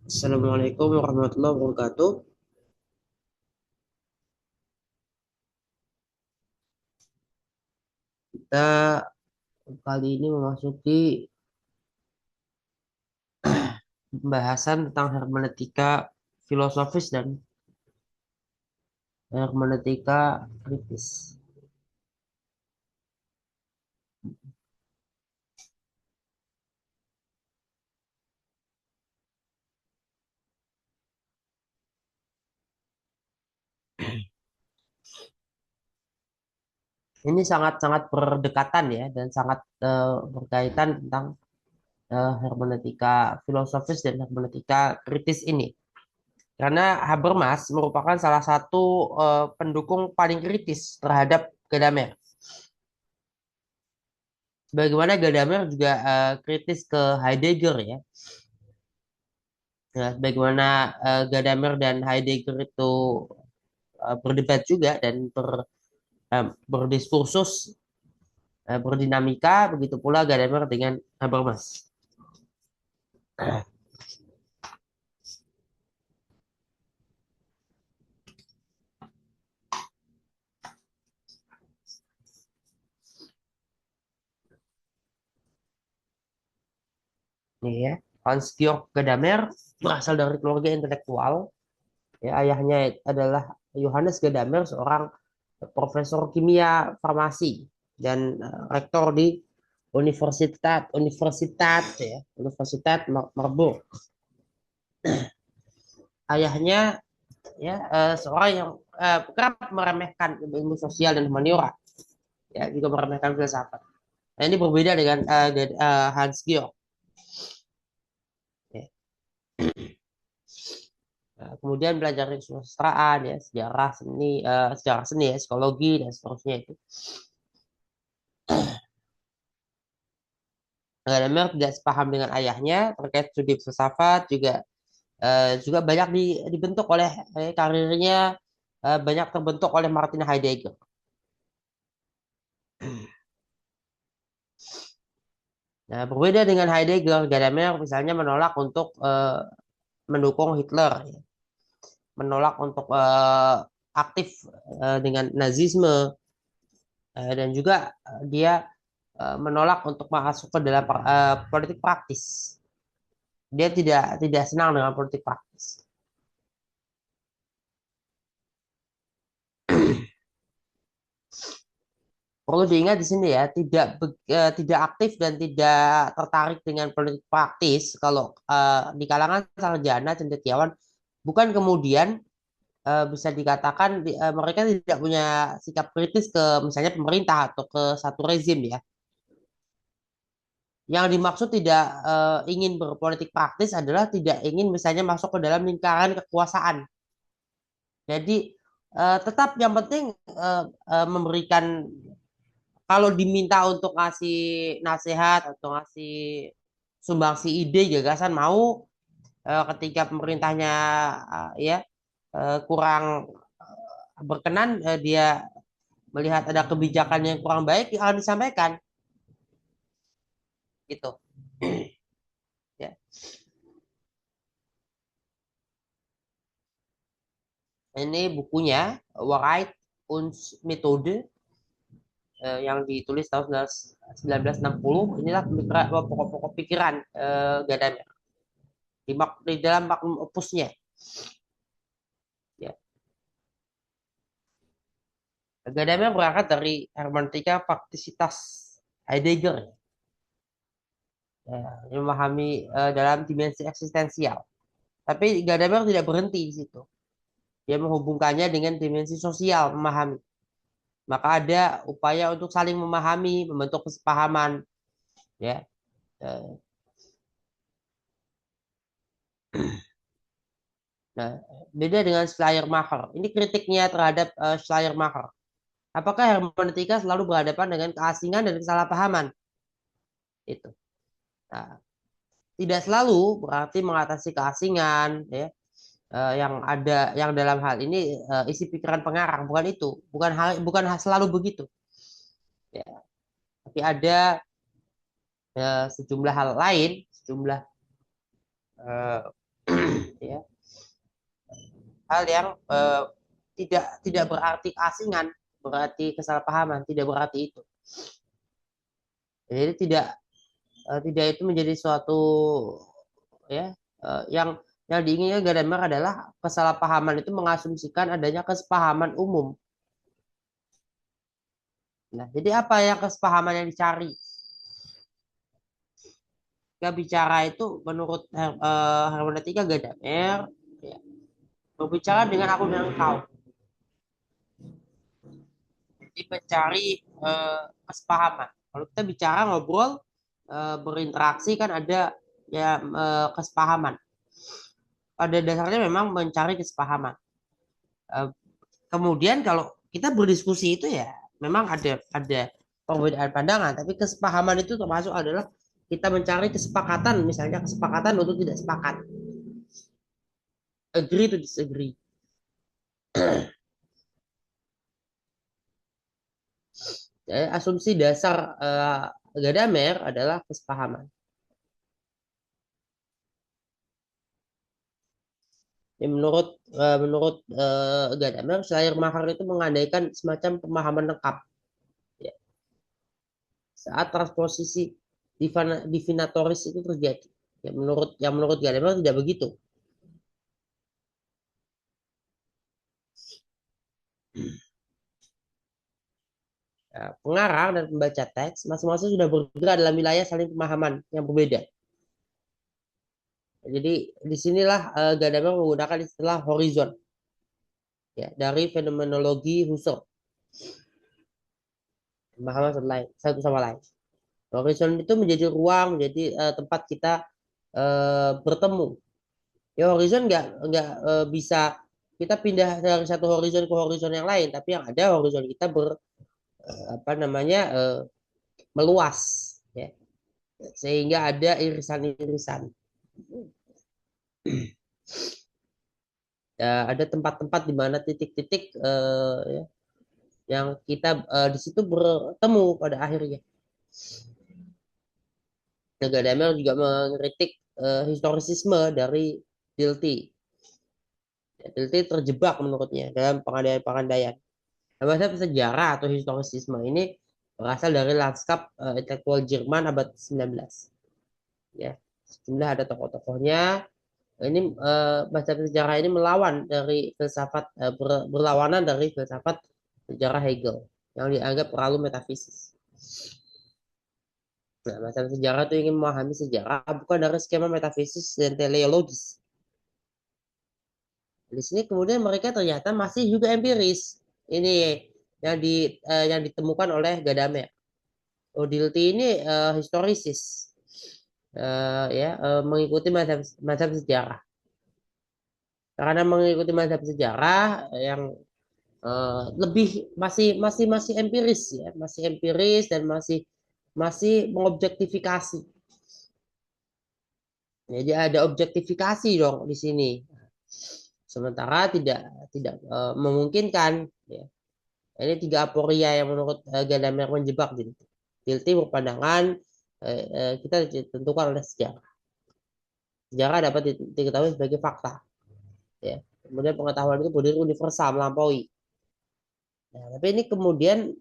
Assalamualaikum warahmatullahi wabarakatuh. Kita kali ini memasuki pembahasan tentang hermeneutika filosofis dan hermeneutika kritis. Ini sangat-sangat berdekatan ya dan sangat berkaitan tentang hermeneutika filosofis dan hermeneutika kritis ini. Karena Habermas merupakan salah satu pendukung paling kritis terhadap Gadamer. Bagaimana Gadamer juga kritis ke Heidegger ya. Ya, bagaimana Gadamer dan Heidegger itu berdebat juga dan berdiskursus, berdinamika, begitu pula Gadamer dengan Habermas. Nih ya, Hans-Georg Gadamer berasal dari keluarga intelektual. Ya, ayahnya adalah Johannes Gadamer, seorang profesor kimia farmasi dan rektor di Universitat Marburg. Ayahnya ya seorang yang kerap meremehkan ilmu sosial dan humaniora, ya juga meremehkan filsafat. Nah, ini berbeda dengan Hans Georg. Ya. Nah, kemudian belajar kesusastraan, ya sejarah seni, ya, psikologi dan seterusnya itu. Gadamer tidak sepaham dengan ayahnya terkait studi filsafat, juga banyak dibentuk oleh karirnya, banyak terbentuk oleh Martin Heidegger. Nah, berbeda dengan Heidegger, Gadamer misalnya menolak untuk mendukung Hitler, ya. Menolak untuk aktif dengan Nazisme, dan juga dia menolak untuk masuk ke dalam politik praktis. Dia tidak senang dengan politik praktis. Perlu diingat di sini ya, tidak aktif dan tidak tertarik dengan politik praktis kalau di kalangan sarjana cendekiawan, bukan kemudian bisa dikatakan mereka tidak punya sikap kritis ke misalnya pemerintah atau ke satu rezim ya. Yang dimaksud tidak ingin berpolitik praktis adalah tidak ingin misalnya masuk ke dalam lingkaran kekuasaan. Jadi tetap yang penting memberikan, kalau diminta untuk ngasih nasihat atau ngasih sumbangsi ide gagasan mau, ketika pemerintahnya ya kurang berkenan, dia melihat ada kebijakan yang kurang baik, ya akan disampaikan gitu ya. Ini bukunya Wahrheit und Methode, yang ditulis tahun 1960. Inilah pokok-pokok pikiran Gadamer di dalam maklum opusnya ya. Gadamer berangkat dari hermeneutika faktisitas Heidegger, ya, yang memahami dalam dimensi eksistensial. Tapi Gadamer tidak berhenti di situ. Dia menghubungkannya dengan dimensi sosial memahami. Maka ada upaya untuk saling memahami, membentuk kesepahaman, ya. Eh, Nah, beda dengan Schleiermacher. Ini kritiknya terhadap Schleiermacher. Apakah hermeneutika selalu berhadapan dengan keasingan dan kesalahpahaman? Itu. Nah, tidak selalu berarti mengatasi keasingan, ya. Yang dalam hal ini isi pikiran pengarang, bukan itu, bukan selalu begitu, ya. Tapi ada sejumlah hal lain, sejumlah ya, hal yang tidak berarti keasingan, berarti kesalahpahaman, tidak berarti itu. Jadi tidak itu menjadi suatu, ya, yang diinginkan Gadamer adalah kesalahpahaman itu mengasumsikan adanya kesepahaman umum. Nah, jadi apa yang kesepahaman yang dicari? Kita bicara itu menurut hermeneutika Gadamer, ya, berbicara dengan aku dan engkau. Jadi mencari kesepahaman. Kalau kita bicara ngobrol, berinteraksi kan ada ya kesepahaman. Pada dasarnya memang mencari kesepahaman. Eh, Kemudian kalau kita berdiskusi itu ya memang ada perbedaan pandangan, tapi kesepahaman itu termasuk adalah kita mencari kesepakatan, misalnya kesepakatan untuk tidak sepakat, agree to disagree. Ya, asumsi dasar Gadamer adalah kesepahaman. Ya, menurut Gadamer, Schleiermacher itu mengandaikan semacam pemahaman lengkap, ya, saat transposisi divinatoris itu terjadi. Ya, menurut Gadamer tidak begitu. Ya, pengarang dan pembaca teks masing-masing sudah bergerak dalam wilayah saling pemahaman yang berbeda. Jadi disinilah Gadamer menggunakan istilah horizon, ya, dari fenomenologi Husserl, pemahaman satu sama lain. Horizon itu menjadi ruang, menjadi tempat kita bertemu. Ya, horizon nggak bisa kita pindah dari satu horizon ke horizon yang lain, tapi yang ada horizon kita apa namanya meluas, ya, sehingga ada irisan-irisan. Ya, ada tempat-tempat di mana titik-titik ya, yang kita di situ bertemu pada akhirnya. Gadamer juga mengkritik historisisme dari Dilthey. Dilthey terjebak menurutnya dalam pengandaian-pengandaian. Bahasa sejarah atau historisisme ini berasal dari lanskap intelektual Jerman abad 19. Ya, sejumlah ada tokoh-tokohnya. Ini bahasa sejarah ini melawan dari filsafat berlawanan dari filsafat sejarah Hegel yang dianggap terlalu metafisis. Nah, bahasa sejarah itu ingin memahami sejarah bukan dari skema metafisis dan teleologis. Di sini kemudian mereka ternyata masih juga empiris. Ini yang ditemukan oleh Gadamer. Odilti ini historisis, ya, mengikuti mazhab sejarah. Karena mengikuti mazhab sejarah yang lebih masih empiris, ya, masih empiris dan masih mengobjektifikasi. Jadi ada objektifikasi dong di sini. Sementara tidak memungkinkan, ya. Ini tiga aporia yang menurut Gadamer menjebak Dilthey. Dilthey berpandangan kita ditentukan oleh sejarah. Sejarah dapat diketahui sebagai fakta. Ya. Kemudian pengetahuan itu berdiri universal melampaui. Nah, tapi ini kemudian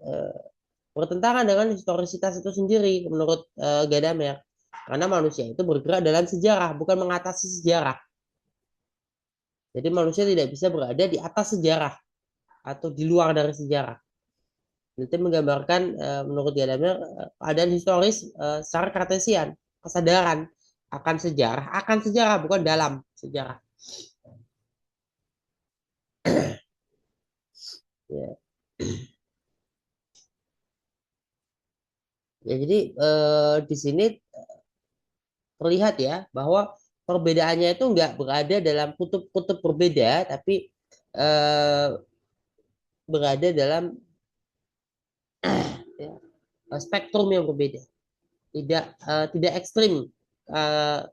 bertentangan dengan historisitas itu sendiri menurut Gadamer. Karena manusia itu bergerak dalam sejarah, bukan mengatasi sejarah. Jadi manusia tidak bisa berada di atas sejarah atau di luar dari sejarah. Itu menggambarkan menurut Gadamer keadaan historis secara kartesian, kesadaran akan sejarah bukan dalam sejarah. Ya. Ya, jadi di sini terlihat ya bahwa perbedaannya itu nggak berada dalam kutub-kutub berbeda, tapi eh, berada dalam ya, spektrum yang berbeda. Tidak ekstrim,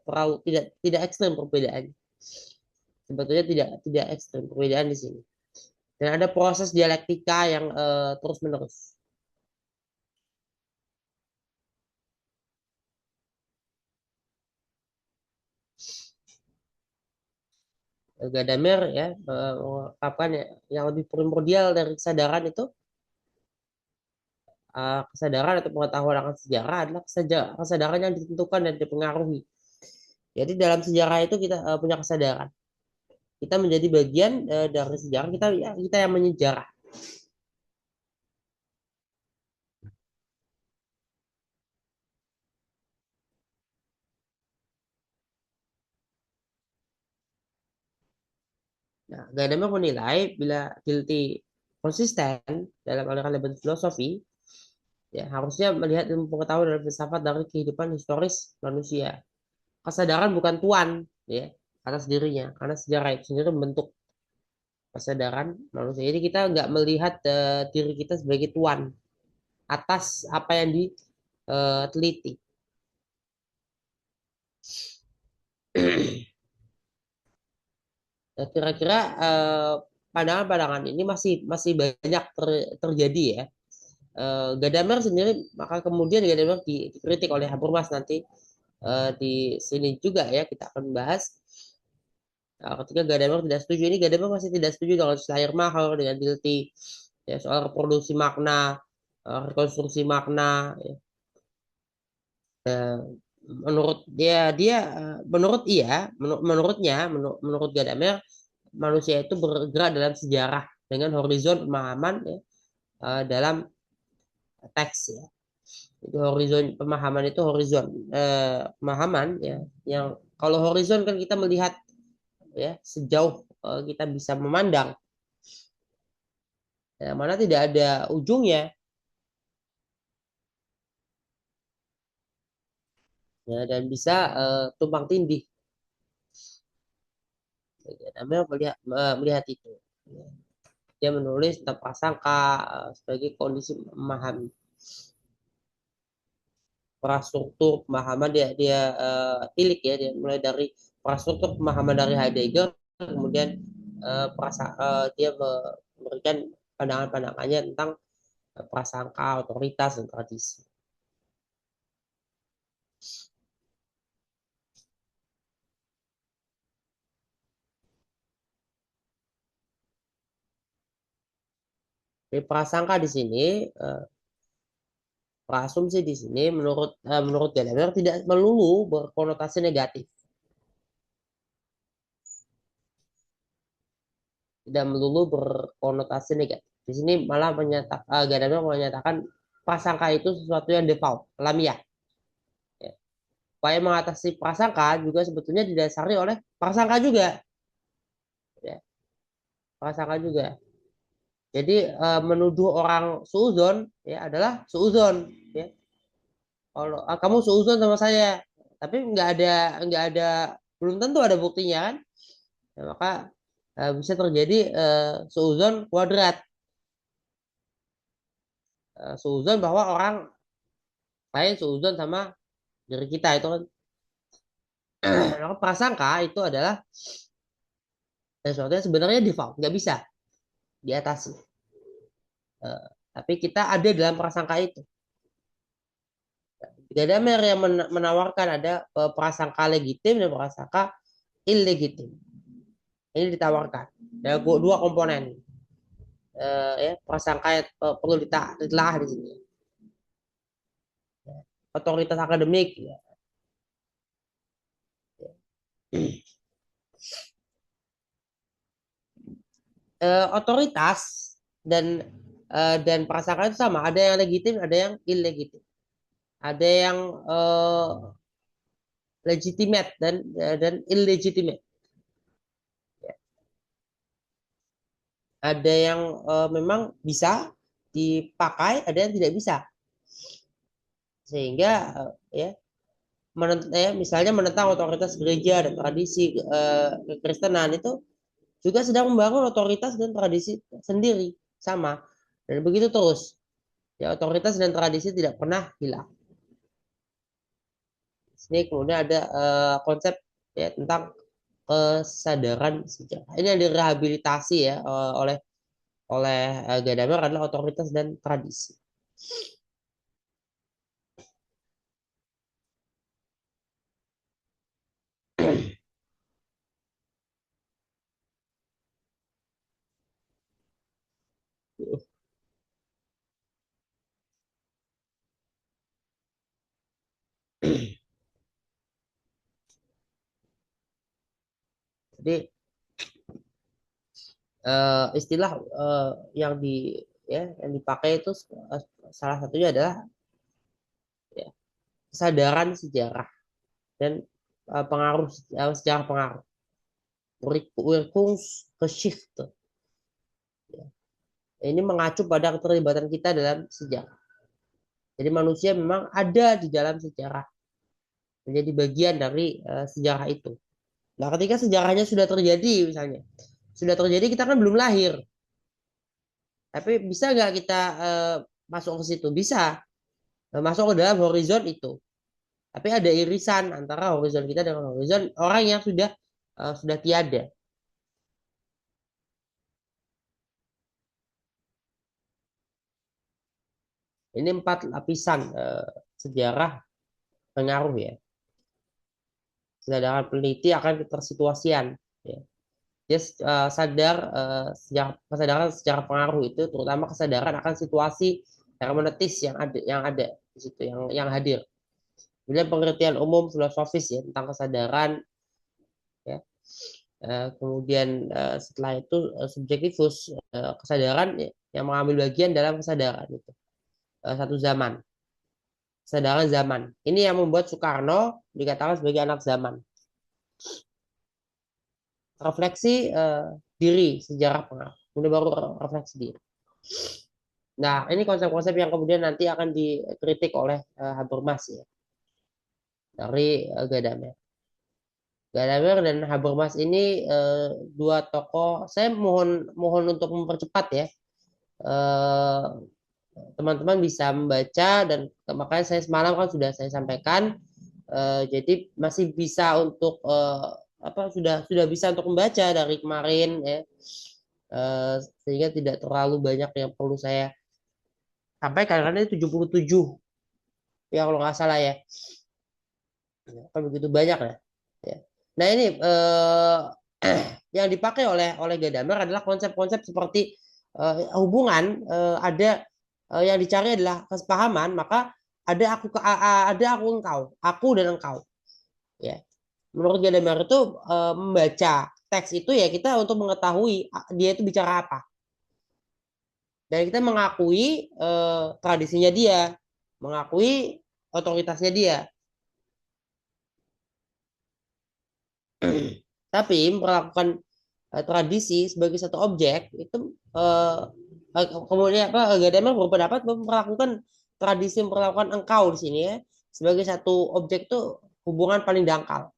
terlalu tidak ekstrim perbedaannya. Sebetulnya tidak ekstrim perbedaan di sini. Dan ada proses dialektika yang terus menerus. Gadamer ya mengungkapkan ya, yang lebih primordial dari kesadaran itu kesadaran atau pengetahuan akan sejarah adalah kesadaran yang ditentukan dan dipengaruhi. Jadi dalam sejarah itu kita punya kesadaran. Kita menjadi bagian dari sejarah, kita ya, kita yang menyejarah. Nah, Gadamer menilai bila Gilty konsisten dalam aliran filosofi, ya harusnya melihat ilmu pengetahuan dan filsafat dari kehidupan historis manusia. Kesadaran bukan tuan, ya, atas dirinya, karena sejarah itu sendiri membentuk kesadaran manusia. Jadi kita nggak melihat diri kita sebagai tuan atas apa yang diteliti. Kira-kira pandangan-pandangan ini masih masih banyak terjadi ya. Gadamer sendiri maka kemudian Gadamer dikritik oleh Habermas nanti di sini juga ya kita akan bahas. Ketika Gadamer tidak setuju ini Gadamer masih tidak setuju dengan Schleiermacher dengan Dilthey ya, soal reproduksi makna, rekonstruksi makna. Ya. Eh, menurut dia menurut menurutnya menurut Gadamer manusia itu bergerak dalam sejarah dengan horizon pemahaman ya, dalam teks ya. Itu horizon pemahaman itu horizon pemahaman ya yang kalau horizon kan kita melihat ya sejauh kita bisa memandang ya, mana tidak ada ujungnya ya dan bisa tumpang tindih. Ya, namanya melihat itu. Ya. Dia menulis tentang prasangka sebagai kondisi memahami prastruktur pemahaman dia dia tilik ya dia mulai dari prastruktur pemahaman dari Heidegger kemudian dia memberikan pandangan-pandangannya tentang prasangka, otoritas dan tradisi. Jadi prasangka di sini prasumsi di sini menurut Gadamer tidak melulu berkonotasi negatif, tidak melulu berkonotasi negatif. Di sini malah Gadamer menyatakan prasangka itu sesuatu yang default, alamiah. Ya. Upaya mengatasi prasangka juga sebetulnya didasari oleh prasangka juga, ya, prasangka juga. Jadi menuduh orang suuzon ya adalah suuzon, ya. Kalau kamu suuzon sama saya, tapi nggak ada belum tentu ada buktinya kan, ya, maka bisa terjadi suuzon kuadrat, suuzon bahwa orang lain suuzon sama diri kita itu kan. Maka prasangka itu adalah sesuatu yang sebenarnya default, nggak bisa diatasi. Eh, tapi kita ada dalam prasangka itu. Tidak ada yang menawarkan ada prasangka legitim dan prasangka illegitim. Ini ditawarkan. Ada dua komponen ya prasangka yang perlu ditelaah di sini. Otoritas akademik, ya. Otoritas dan prasangka itu sama. Ada yang legitim, ada yang illegitim. Ada yang legitimate dan illegitimate. Ada yang memang bisa dipakai, ada yang tidak bisa. Sehingga ya misalnya menentang otoritas gereja dan tradisi kekristenan itu juga sedang membangun otoritas dan tradisi sendiri sama dan begitu terus ya otoritas dan tradisi tidak pernah hilang. Sini kemudian ada konsep ya tentang kesadaran sejarah ini yang direhabilitasi ya oleh oleh Gadamer adalah otoritas dan tradisi. Jadi istilah yang yang dipakai itu salah satunya adalah ya, kesadaran sejarah dan pengaruh sejarah pengaruh. Wirkungsgeschichte. Ini mengacu pada keterlibatan kita dalam sejarah. Jadi manusia memang ada di dalam sejarah, menjadi bagian dari sejarah itu. Nah, ketika sejarahnya sudah terjadi, misalnya sudah terjadi, kita kan belum lahir, tapi bisa nggak kita masuk ke situ? Bisa masuk ke dalam horizon itu. Tapi ada irisan antara horizon kita dengan horizon orang yang sudah tiada. Ini 4 lapisan sejarah pengaruh ya. Kesadaran peneliti akan ketersituasian. Ya. Dia sadar kesadaran secara pengaruh itu terutama kesadaran akan situasi hermeneutis yang ada di situ yang hadir. Kemudian pengertian umum filosofis ya tentang kesadaran ya. Kemudian setelah itu subjektifus kesadaran ya, yang mengambil bagian dalam kesadaran itu satu zaman. Kesadaran zaman. Ini yang membuat Soekarno dikatakan sebagai anak zaman. Refleksi diri sejarah pengaruh. Kemudian baru refleksi diri. Nah, ini konsep-konsep yang kemudian nanti akan dikritik oleh Habermas ya dari Gadamer. Gadamer dan Habermas ini dua tokoh. Saya mohon untuk mempercepat ya. Teman-teman bisa membaca dan makanya saya semalam kan sudah saya sampaikan. Jadi masih bisa untuk sudah bisa untuk membaca dari kemarin ya. Sehingga tidak terlalu banyak yang perlu saya sampaikan karena ini 77 ya kalau nggak salah ya. Kan begitu banyak ya. Ya. Nah ini yang dipakai oleh Gadamer adalah konsep-konsep seperti hubungan ada yang dicari adalah kesepahaman maka ada aku engkau aku dan engkau ya menurut Gadamer itu membaca teks itu ya kita untuk mengetahui dia itu bicara apa dan kita mengakui tradisinya dia mengakui otoritasnya dia. Tapi memperlakukan tradisi sebagai satu objek itu kemudian Gadamer berpendapat memperlakukan tradisi memperlakukan engkau di sini ya sebagai satu objek itu hubungan paling dangkal.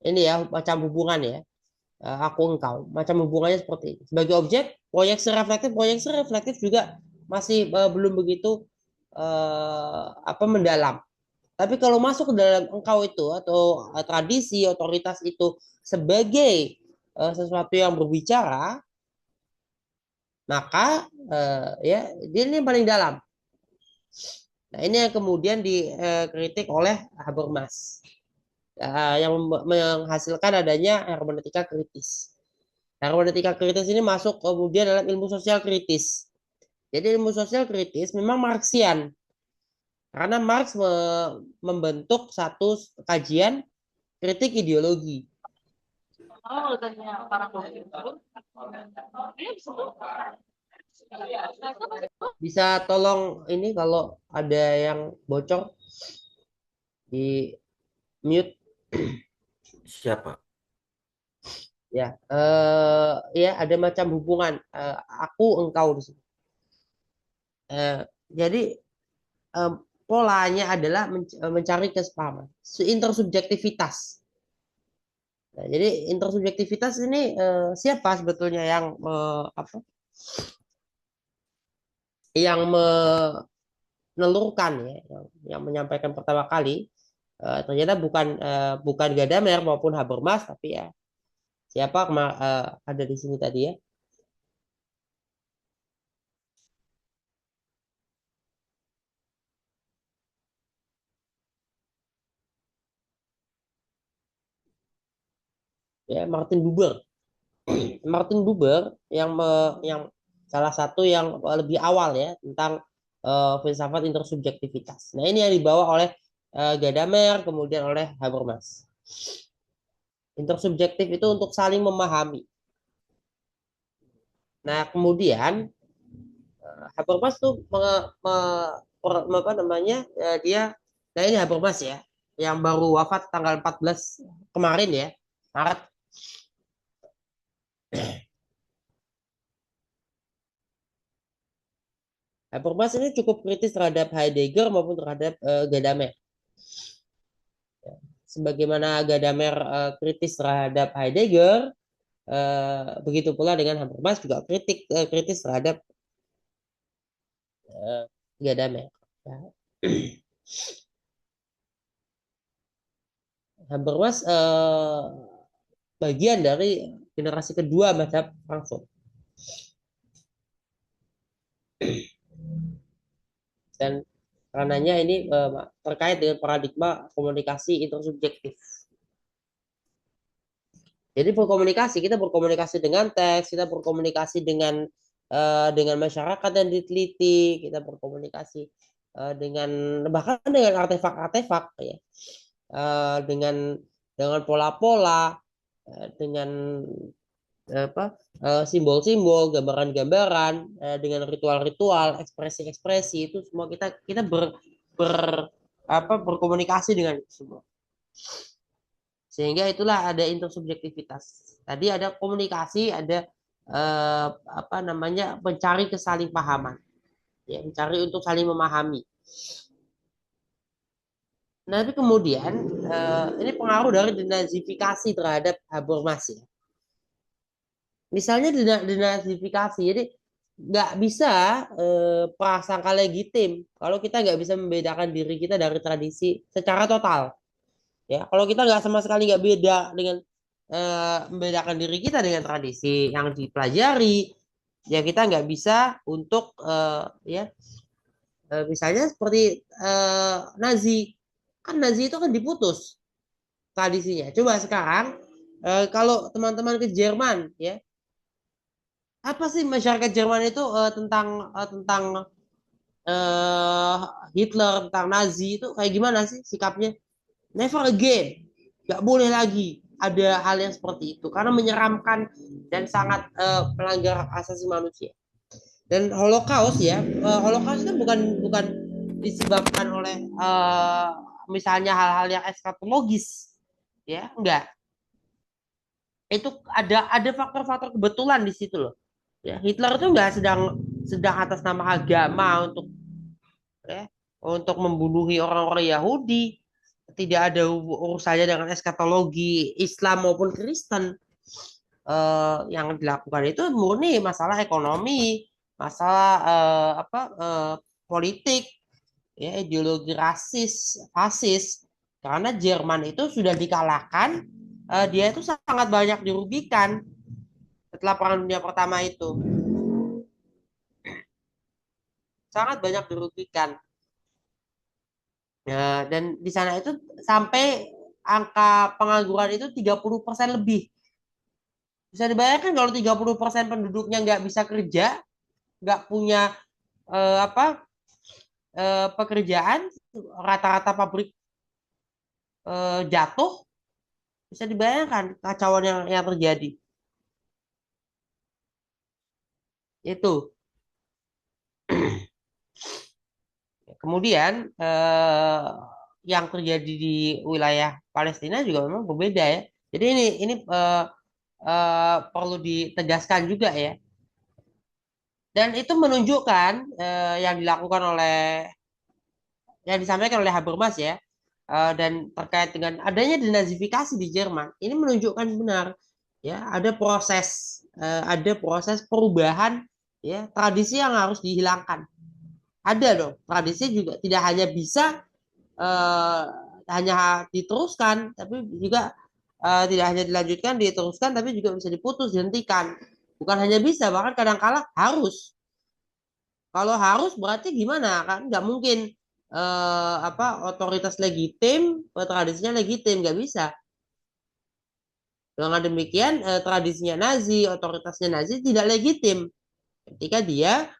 Ini ya macam hubungan ya aku engkau macam hubungannya seperti ini. Sebagai objek proyeksi reflektif juga masih belum begitu mendalam. Tapi kalau masuk ke dalam engkau itu atau tradisi otoritas itu sebagai sesuatu yang berbicara, maka ya dia ini yang paling dalam. Nah ini yang kemudian dikritik oleh Habermas yang menghasilkan adanya hermeneutika kritis. Hermeneutika kritis ini masuk kemudian dalam ilmu sosial kritis. Jadi ilmu sosial kritis memang Marxian. Karena Marx membentuk satu kajian kritik ideologi. Bisa tolong ini kalau ada yang bocor di mute. Siapa? Ya, ya ada macam hubungan aku engkau di sini. Jadi polanya adalah mencari kesepahaman, intersubjektivitas. Nah, jadi intersubjektivitas ini siapa sebetulnya yang menelurkan ya, yang menyampaikan pertama kali ternyata bukan Gadamer maupun Habermas tapi ya siapa ada di sini tadi ya. Ya Martin Buber. Martin Buber yang salah satu yang lebih awal ya tentang filsafat intersubjektivitas. Nah ini yang dibawa oleh Gadamer kemudian oleh Habermas. Intersubjektif itu untuk saling memahami. Nah, kemudian Habermas tuh apa namanya? Dia nah ini Habermas ya, yang baru wafat tanggal 14 kemarin ya, Maret. Habermas ini cukup kritis terhadap Heidegger maupun terhadap Gadamer. Sebagaimana Gadamer kritis terhadap Heidegger, begitu pula dengan Habermas juga kritis terhadap Gadamer. Ya. Habermas bagian dari generasi kedua mazhab Frankfurt, dan karenanya ini terkait dengan paradigma komunikasi intersubjektif. Jadi kita berkomunikasi dengan teks, kita berkomunikasi dengan masyarakat yang diteliti, kita berkomunikasi dengan bahkan dengan artefak-artefak ya, dengan pola-pola, dengan apa simbol-simbol, gambaran-gambaran, dengan ritual-ritual, ekspresi-ekspresi itu semua kita berkomunikasi dengan itu semua. Sehingga itulah ada intersubjektivitas. Tadi ada komunikasi, ada apa namanya mencari kesalingpahaman, ya, mencari untuk saling memahami. Nah, tapi kemudian ini pengaruh dari denazifikasi terhadap Habermas ya. Misalnya denazifikasi, jadi nggak bisa prasangka legitim kalau kita nggak bisa membedakan diri kita dari tradisi secara total. Ya, kalau kita nggak sama sekali nggak beda dengan membedakan diri kita dengan tradisi yang dipelajari, ya kita nggak bisa untuk ya misalnya seperti Nazi, kan Nazi itu kan diputus tradisinya. Coba sekarang kalau teman-teman ke Jerman, ya apa sih masyarakat Jerman itu tentang eh, Hitler, tentang Nazi itu kayak gimana sih sikapnya? Never again, nggak boleh lagi ada hal yang seperti itu karena menyeramkan dan sangat melanggar asasi manusia. Dan Holocaust ya, Holocaust itu bukan disebabkan oleh misalnya hal-hal yang eskatologis, ya enggak. Itu ada faktor-faktor kebetulan di situ loh. Ya, Hitler itu enggak sedang sedang atas nama agama ya, untuk membunuhi orang-orang Yahudi, tidak ada urusannya dengan eskatologi Islam maupun Kristen. Yang dilakukan itu murni masalah ekonomi, masalah politik, ya, ideologi rasis, fasis. Karena Jerman itu sudah dikalahkan, dia itu sangat banyak dirugikan setelah Perang Dunia Pertama itu, sangat banyak dirugikan. Dan di sana itu sampai angka pengangguran itu 30% lebih. Bisa dibayangkan kalau 30% penduduknya nggak bisa kerja, nggak punya apa pekerjaan, rata-rata pabrik jatuh, bisa dibayangkan kacauan yang terjadi. Itu. Kemudian yang terjadi di wilayah Palestina juga memang berbeda ya. Jadi ini perlu ditegaskan juga ya. Dan itu menunjukkan yang dilakukan oleh yang disampaikan oleh Habermas ya, dan terkait dengan adanya denazifikasi di Jerman, ini menunjukkan benar ya ada proses perubahan ya tradisi yang harus dihilangkan. Ada dong tradisi juga tidak hanya bisa eh, hanya diteruskan, tapi juga tidak hanya dilanjutkan, diteruskan, tapi juga bisa diputus, dihentikan. Bukan hanya bisa, bahkan kadang-kala harus. Kalau harus berarti gimana? Kan nggak mungkin otoritas legitim, tradisinya legitim, nggak bisa. Dengan demikian tradisinya Nazi, otoritasnya Nazi tidak legitim ketika dia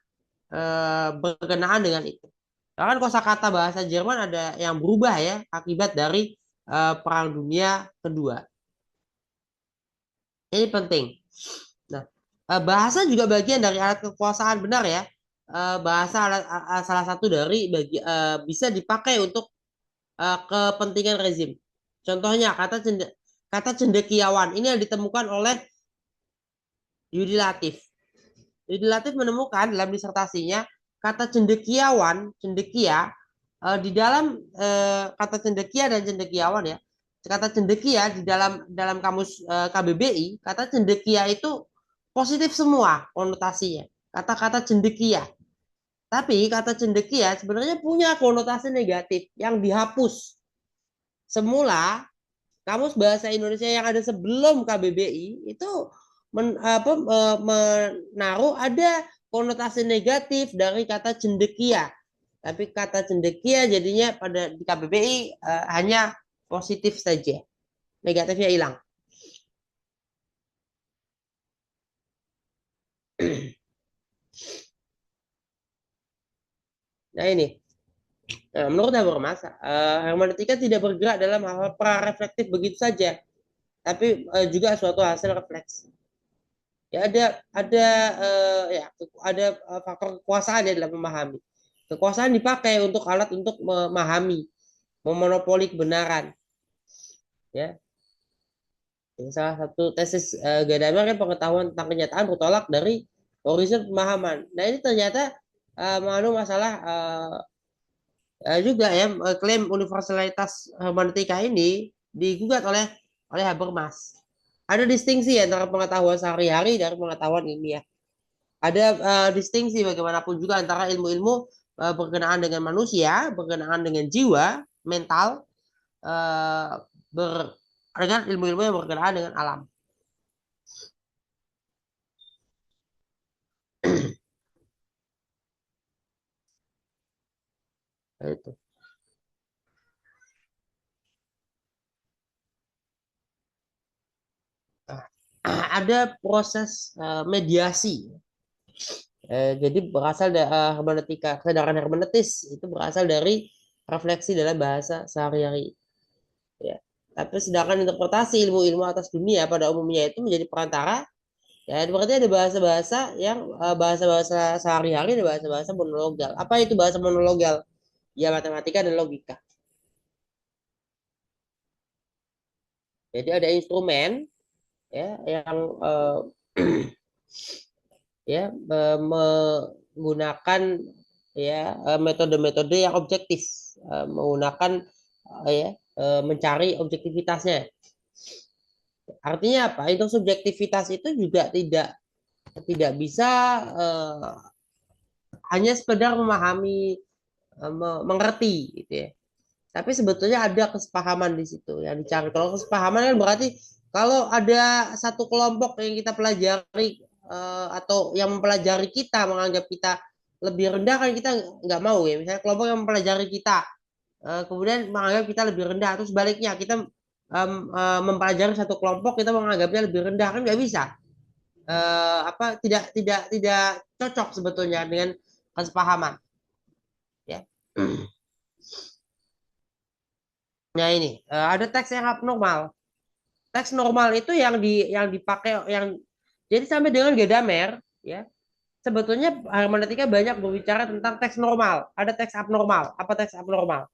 berkenaan dengan itu. Bahkan kosakata bahasa Jerman ada yang berubah ya akibat dari Perang Dunia Kedua. Ini penting. Nah, bahasa juga bagian dari alat kekuasaan, benar ya. Bahasa salah satu dari bisa dipakai untuk kepentingan rezim. Contohnya kata cendekiawan ini yang ditemukan oleh Yudi Latif. Yudi Latif menemukan dalam disertasinya kata cendekiawan, cendekia di dalam kata cendekia dan cendekiawan ya. Kata cendekia di dalam kamus KBBI, kata cendekia itu positif semua konotasinya. Kata-kata cendekia. Tapi kata cendekia sebenarnya punya konotasi negatif yang dihapus. Semula kamus bahasa Indonesia yang ada sebelum KBBI itu menaruh ada konotasi negatif dari kata cendekia. Tapi kata cendekia jadinya pada di KBBI hanya positif saja. Negatifnya hilang. Nah ini. Nah, menurut Habermas, hermeneutika tidak bergerak dalam hal pra-reflektif begitu saja, tapi juga suatu hasil refleksi. Ya ada faktor kekuasaan ya dalam memahami. Kekuasaan dipakai untuk alat untuk memahami, memonopoli kebenaran. Ya, salah satu tesis Gadamer kan pengetahuan tentang kenyataan bertolak dari horizon pemahaman. Nah ini ternyata mengandung masalah juga ya klaim universalitas hermeneutika ini digugat oleh Habermas. Ada distingsi antara pengetahuan sehari-hari dan pengetahuan ilmiah. Ada distingsi bagaimanapun juga antara ilmu-ilmu berkenaan dengan manusia, berkenaan dengan jiwa, mental, uh, dengan ilmu-ilmu yang berkenaan dengan alam. Itu. Ada proses mediasi. Jadi berasal dari hermeneutika, kesadaran hermeneutis itu berasal dari refleksi dalam bahasa sehari-hari. Ya. Tapi sedangkan interpretasi ilmu-ilmu atas dunia pada umumnya itu menjadi perantara. Ya, berarti ada bahasa-bahasa yang bahasa-bahasa sehari-hari, ada bahasa-bahasa monologal. Apa itu bahasa monologal? Ya, matematika dan logika. Jadi ada instrumen ya yang ya menggunakan ya metode-metode yang objektif, menggunakan ya mencari objektivitasnya. Artinya apa? Intersubjektivitas itu juga tidak bisa hanya sekedar memahami, mengerti gitu ya. Tapi sebetulnya ada kesepahaman di situ yang dicari. Kalau kesepahaman kan berarti kalau ada satu kelompok yang kita pelajari atau yang mempelajari kita menganggap kita lebih rendah kan kita nggak mau ya. Misalnya kelompok yang mempelajari kita kemudian menganggap kita lebih rendah. Terus sebaliknya kita mempelajari satu kelompok kita menganggapnya lebih rendah kan nggak bisa. Tidak cocok sebetulnya dengan kesepahaman. Ya. Nah ini ada teks yang abnormal. Teks normal itu yang dipakai yang jadi sampai dengan Gadamer ya sebetulnya hermeneutika banyak berbicara tentang teks normal. Ada teks abnormal. Apa teks abnormal?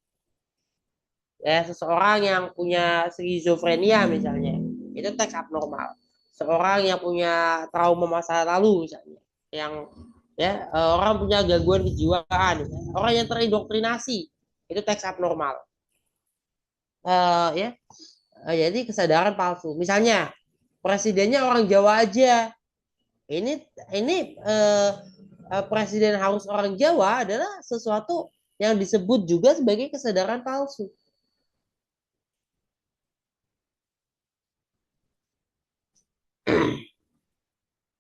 Ya seseorang yang punya skizofrenia misalnya itu teks abnormal. Seorang yang punya trauma masa lalu misalnya yang ya orang punya gangguan kejiwaan, orang yang terindoktrinasi itu teks abnormal. Ya jadi kesadaran palsu. Misalnya presidennya orang Jawa aja. Ini presiden harus orang Jawa adalah sesuatu yang disebut juga sebagai kesadaran palsu.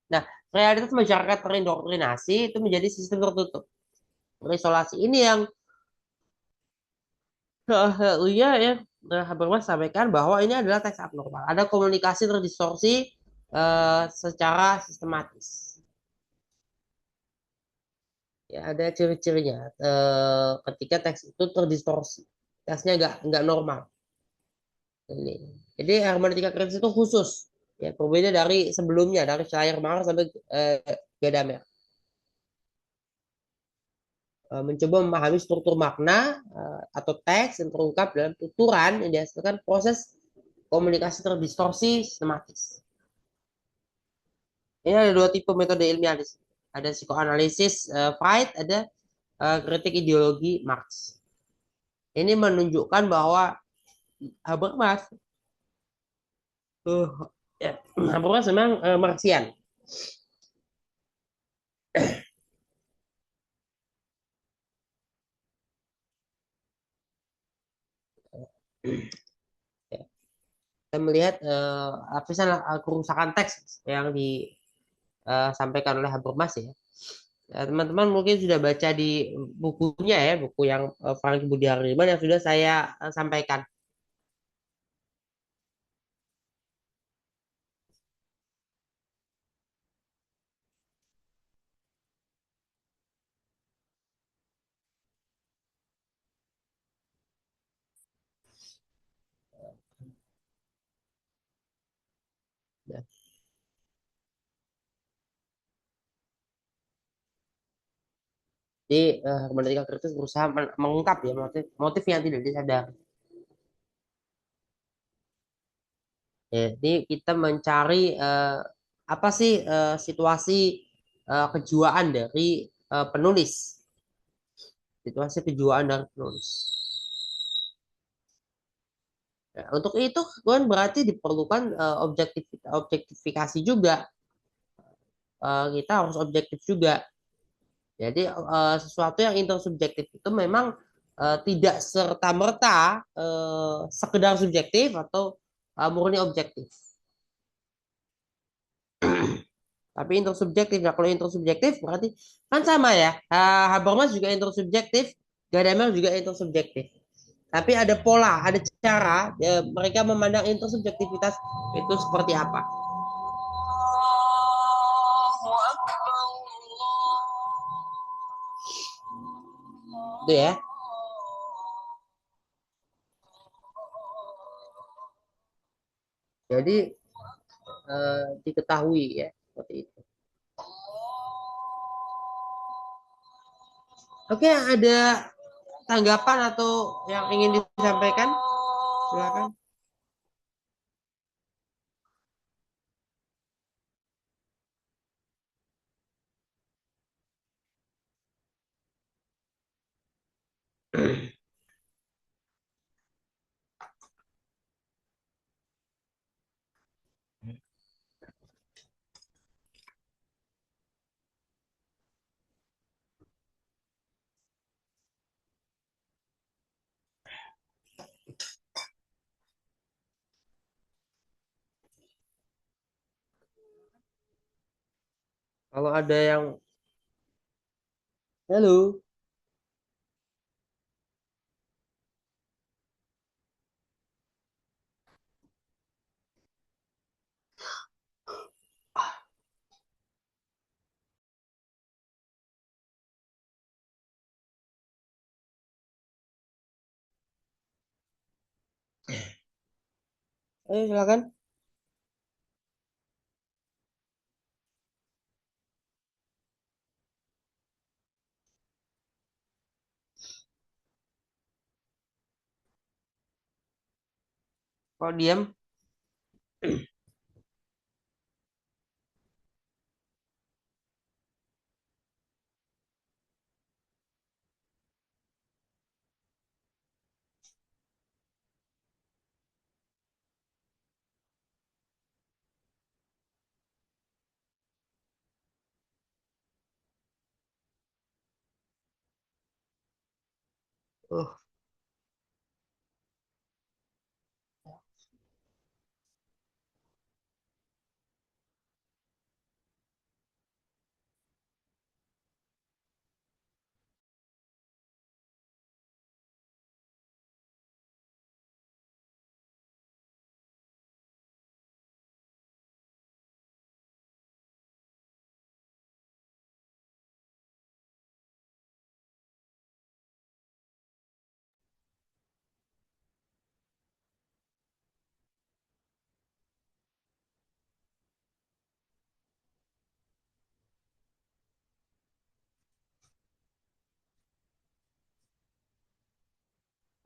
Nah, realitas masyarakat terindoktrinasi itu menjadi sistem tertutup. Isolasi ini yang iya ya Habermas sampaikan bahwa ini adalah teks abnormal. Ada komunikasi terdistorsi secara sistematis. Ya, ada ciri-cirinya ketika teks itu terdistorsi. Teksnya nggak normal. Ini. Jadi hermeneutika kritis itu khusus. Ya, berbeda dari sebelumnya, dari Schleiermacher sampai Gadamer. Mencoba memahami struktur makna atau teks yang terungkap dalam tuturan yang dihasilkan proses komunikasi terdistorsi sistematis. Ini ada dua tipe metode ilmiah. Ada psikoanalisis Freud, ada kritik ideologi Marx. Ini menunjukkan bahwa Habermas ya, Habermas memang Marxian. Ya, kita melihat lapisan kerusakan teks yang disampaikan oleh Habermas ya. Ya, teman-teman mungkin sudah baca di bukunya ya, buku yang Frank Budi Hardiman yang sudah saya sampaikan. Ya. Jadi hermeneutika kritis berusaha mengungkap ya motif yang tidak disadari. Ya, jadi kita mencari apa sih situasi kejiwaan dari penulis, situasi kejiwaan dari penulis. Ya, untuk itu kan berarti diperlukan objektifikasi juga. Kita harus objektif juga. Jadi sesuatu yang intersubjektif itu memang tidak serta-merta sekedar subjektif atau murni objektif. Tapi intersubjektif, nah kalau intersubjektif berarti kan sama ya. Habermas juga intersubjektif, Gadamer juga intersubjektif. Tapi ada pola, ada cara ya, mereka memandang intersubjektivitas itu seperti apa. Itu ya. Jadi diketahui ya seperti itu. Oke, ada tanggapan atau yang ingin disampaikan? Silakan. Kalau ada yang halo, ayo silakan. Kalau diam,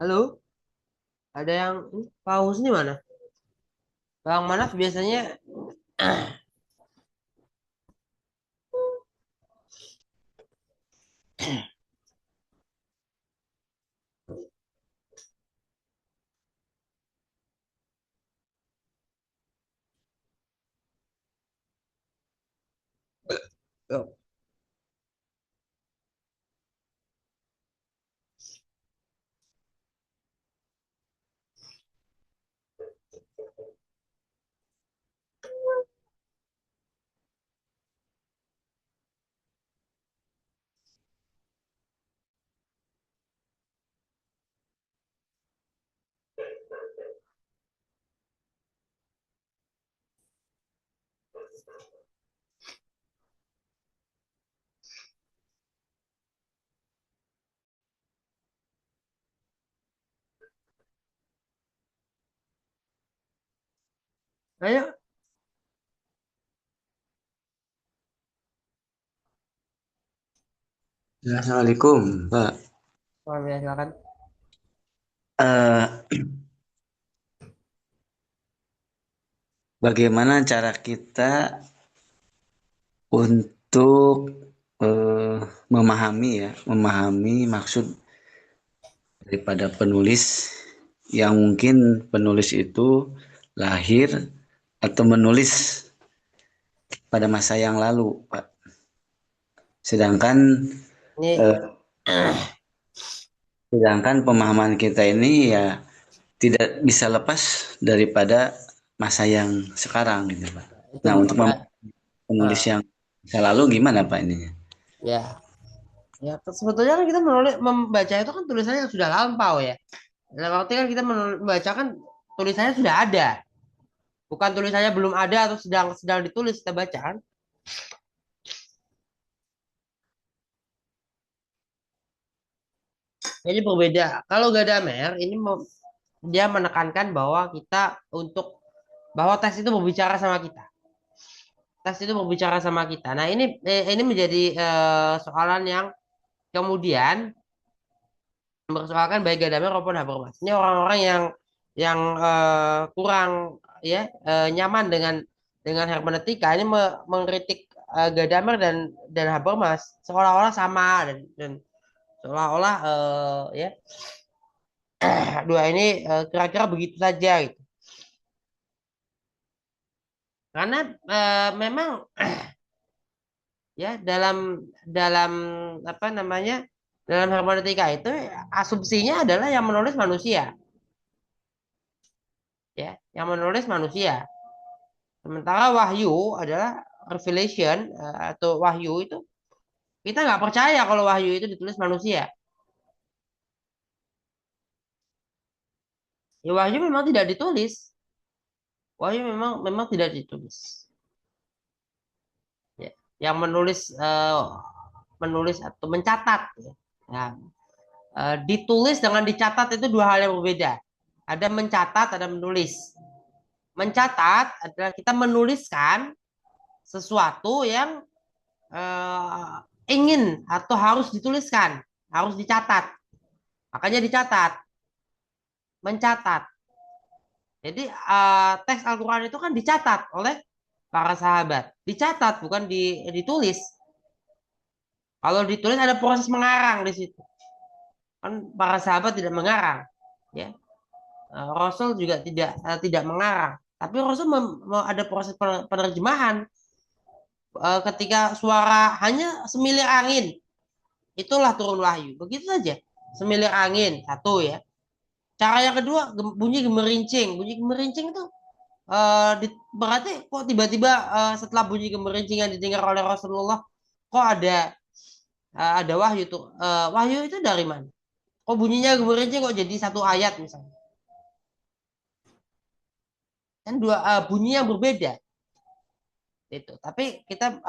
Halo, ada yang paus nih mana? Bang Manaf biasanya ayo. Ya, Assalamualaikum, Pak. Oh, ya, silakan. Eh, Bagaimana cara kita untuk eh, memahami maksud daripada penulis yang mungkin penulis itu lahir atau menulis pada masa yang lalu, Pak. Sedangkan Ini eh, sedangkan pemahaman kita ini ya tidak bisa lepas daripada masa yang sekarang gitu, Pak. itu Nah, untuk ya, penulis ah, yang masa lalu gimana, Pak, ininya? ya, ya. Sebetulnya kan kita membaca itu kan tulisannya yang sudah lampau ya. Dalam arti kan kita membaca kan tulisannya sudah ada, bukan tulisannya belum ada atau sedang sedang ditulis kita baca kan. Jadi berbeda. Kalau Gadamer ini dia menekankan bahwa kita untuk bahwa teks itu berbicara sama kita. Teks itu berbicara sama kita. Nah, ini menjadi soalan yang kemudian mempersoalkan baik Gadamer maupun Habermas. Ini orang-orang yang kurang ya nyaman dengan hermeneutika ini mengkritik Gadamer dan Habermas seolah-olah sama dan seolah-olah ya dua ini kira-kira begitu saja gitu. Karena memang ya dalam apa namanya dalam hermeneutika itu asumsinya adalah yang menulis manusia ya yang menulis manusia. Sementara wahyu adalah revelation atau wahyu itu kita nggak percaya kalau wahyu itu ditulis manusia. Ya wahyu memang tidak ditulis. Wahyu memang memang tidak ditulis. Ya. Yang menulis atau mencatat. Ya. Nah, ditulis dengan dicatat itu dua hal yang berbeda. Ada mencatat, ada menulis. Mencatat adalah kita menuliskan sesuatu yang ingin atau harus dituliskan, harus dicatat. Makanya dicatat, mencatat. Jadi teks Al-Quran itu kan dicatat oleh para sahabat. Dicatat, bukan ditulis. Kalau ditulis ada proses mengarang di situ. Kan para sahabat tidak mengarang. Ya. Rasul juga tidak mengarang. Tapi Rasul ada proses penerjemahan. Ketika suara hanya semilir angin, itulah turun wahyu. Begitu saja. Semilir angin, satu ya. Cara yang kedua, bunyi gemerincing. Bunyi gemerincing itu berarti kok tiba-tiba setelah bunyi gemerincing yang didengar oleh Rasulullah, kok ada wahyu tuh. Wahyu itu dari mana? Kok bunyinya gemerincing kok jadi satu ayat misalnya? Kan dua bunyi yang berbeda. Itu. Tapi kita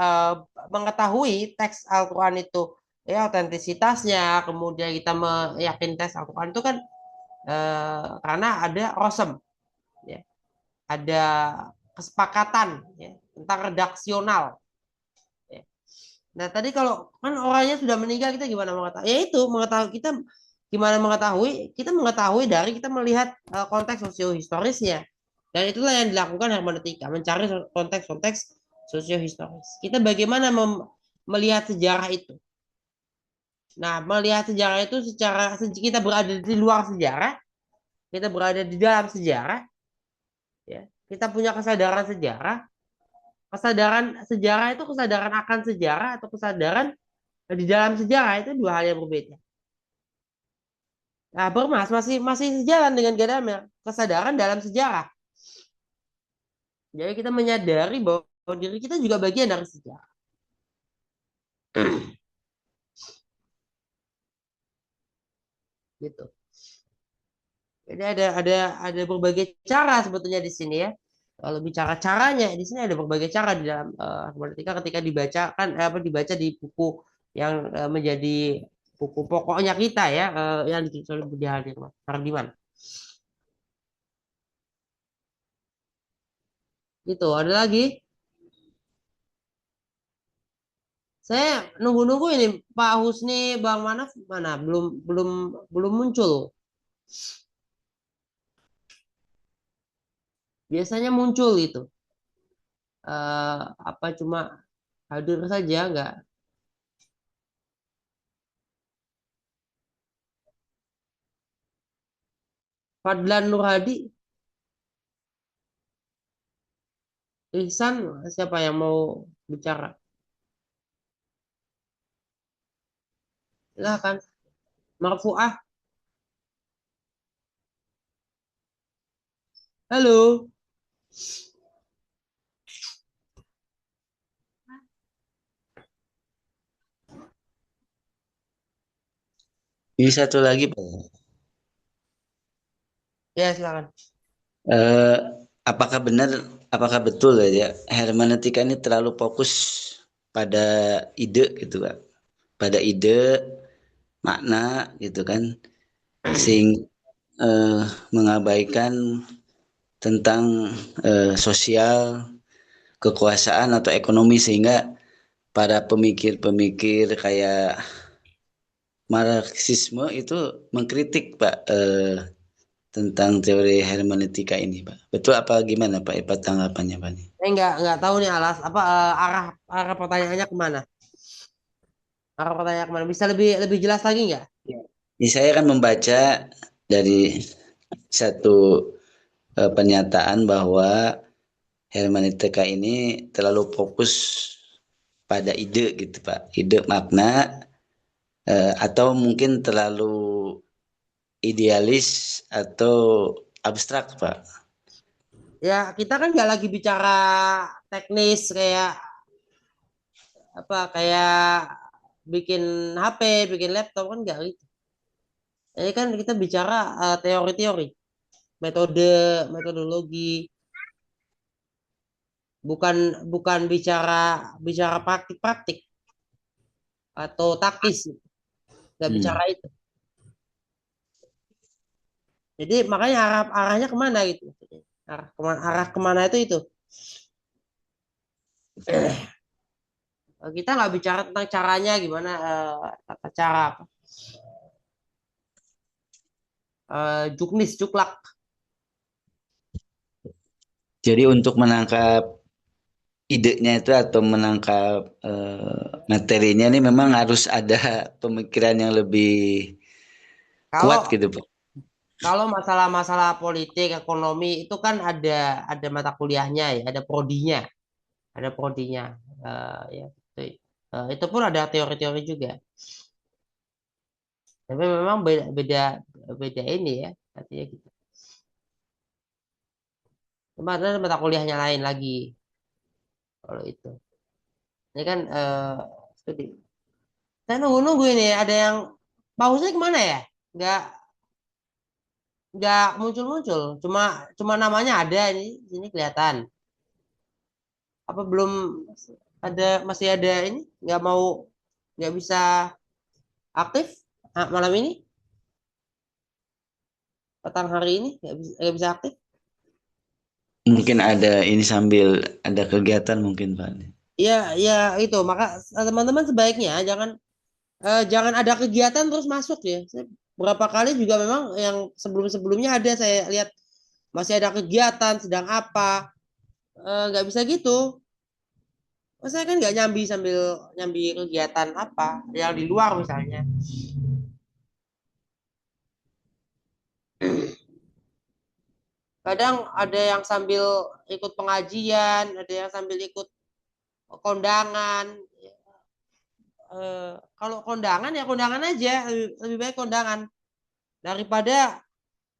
mengetahui teks Al-Quran itu ya otentisitasnya, kemudian kita meyakini teks Al-Quran itu kan karena ada rosem, ya. Ada kesepakatan ya, tentang redaksional. Ya. Nah tadi kalau kan orangnya sudah meninggal kita gimana mengetahui? Ya itu mengetahui kita gimana mengetahui? Kita mengetahui dari kita melihat konteks sosiohistorisnya. Dan itulah yang dilakukan hermeneutika, mencari konteks-konteks sosiohistoris. Kita bagaimana melihat sejarah itu? Nah, melihat sejarah itu secara kita berada di luar sejarah, kita berada di dalam sejarah, ya. Kita punya kesadaran sejarah. Kesadaran sejarah itu kesadaran akan sejarah atau kesadaran di dalam sejarah itu dua hal yang berbeda. Nah, Bermas masih sejalan dengan Gadamer, kesadaran dalam sejarah. Jadi kita menyadari bahwa diri kita juga bagian dari sejarah. Gitu. Jadi ada berbagai cara sebetulnya di sini ya. Kalau bicara caranya di sini ada berbagai cara di dalam hermeneutika ketika dibacakan dibaca di buku yang menjadi buku pokoknya kita ya yang ditulis oleh Budi Hardiman. Gitu. Ada lagi? Saya nunggu-nunggu ini Pak Husni, Bang Manaf mana? Belum muncul. Biasanya muncul itu. Apa cuma hadir saja nggak? Fadlan Nur Hadi, Ihsan, siapa yang mau bicara? Silakan. Marfuah, halo. Ini satu lagi, Pak. Ya, silakan. Eh, apakah betul ya hermeneutika ini terlalu fokus pada ide gitu, Pak? Pada ide, makna gitu kan, sehingga mengabaikan tentang sosial, kekuasaan atau ekonomi, sehingga para pemikir-pemikir kayak Marxisme itu mengkritik, Pak, tentang teori hermeneutika ini, Pak. Betul apa gimana, Pak? Apa tanggapannya, Pak? Saya nggak tahu nih arah pertanyaannya kemana? Arah pertanyaannya kemana? Bisa lebih jelas lagi nggak? Ini saya akan membaca dari satu pernyataan bahwa hermeneutika ini terlalu fokus pada ide gitu, Pak. Ide, makna, atau mungkin terlalu idealis atau abstrak, Pak. Ya, kita kan nggak lagi bicara teknis kayak bikin HP, bikin laptop kan nggak gitu. Ini kan kita bicara teori-teori, metodologi, bukan bukan bicara praktik-praktik atau taktis, nggak bicara itu. Jadi makanya arahnya kemana gitu, arah kemana itu. Kita nggak bicara tentang caranya gimana, tata cara apa. Juklak. Jadi untuk menangkap idenya itu atau menangkap materinya ini memang harus ada pemikiran yang lebih kuat Kalau gitu, Pak. kalau masalah-masalah politik, ekonomi itu kan ada mata kuliahnya ya, ada prodinya. Ya, itu pun ada teori-teori juga. Tapi memang beda ini ya, artinya gitu. Cuma ada mata kuliahnya lain lagi kalau itu. Ini kan studi. Saya nunggu ini ada yang pausnya kemana ya? Nggak nggak muncul-muncul. Cuma namanya ada ini kelihatan. Apa belum masih ada ini nggak bisa aktif malam ini petang hari ini nggak bisa aktif. Mungkin ada ini sambil ada kegiatan mungkin, Pak. Iya ya maka teman-teman sebaiknya jangan ada kegiatan terus masuk ya. berapa kali juga memang yang sebelum-sebelumnya ada saya lihat masih ada kegiatan sedang apa, nggak bisa gitu. Saya kan nggak nyambi sambil nyambi kegiatan apa yang di luar misalnya. Kadang ada yang sambil ikut pengajian, ada yang sambil ikut kondangan. Kalau kondangan ya kondangan aja, lebih baik kondangan daripada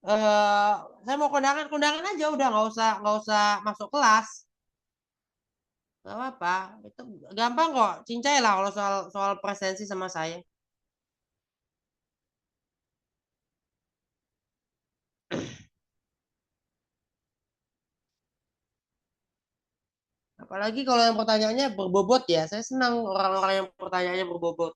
eh, saya mau kondangan kondangan aja udah nggak usah masuk kelas. Nggak apa-apa, itu gampang kok. Cincai lah kalau soal soal presensi sama saya. Apalagi kalau yang pertanyaannya berbobot ya, saya senang orang-orang yang pertanyaannya berbobot.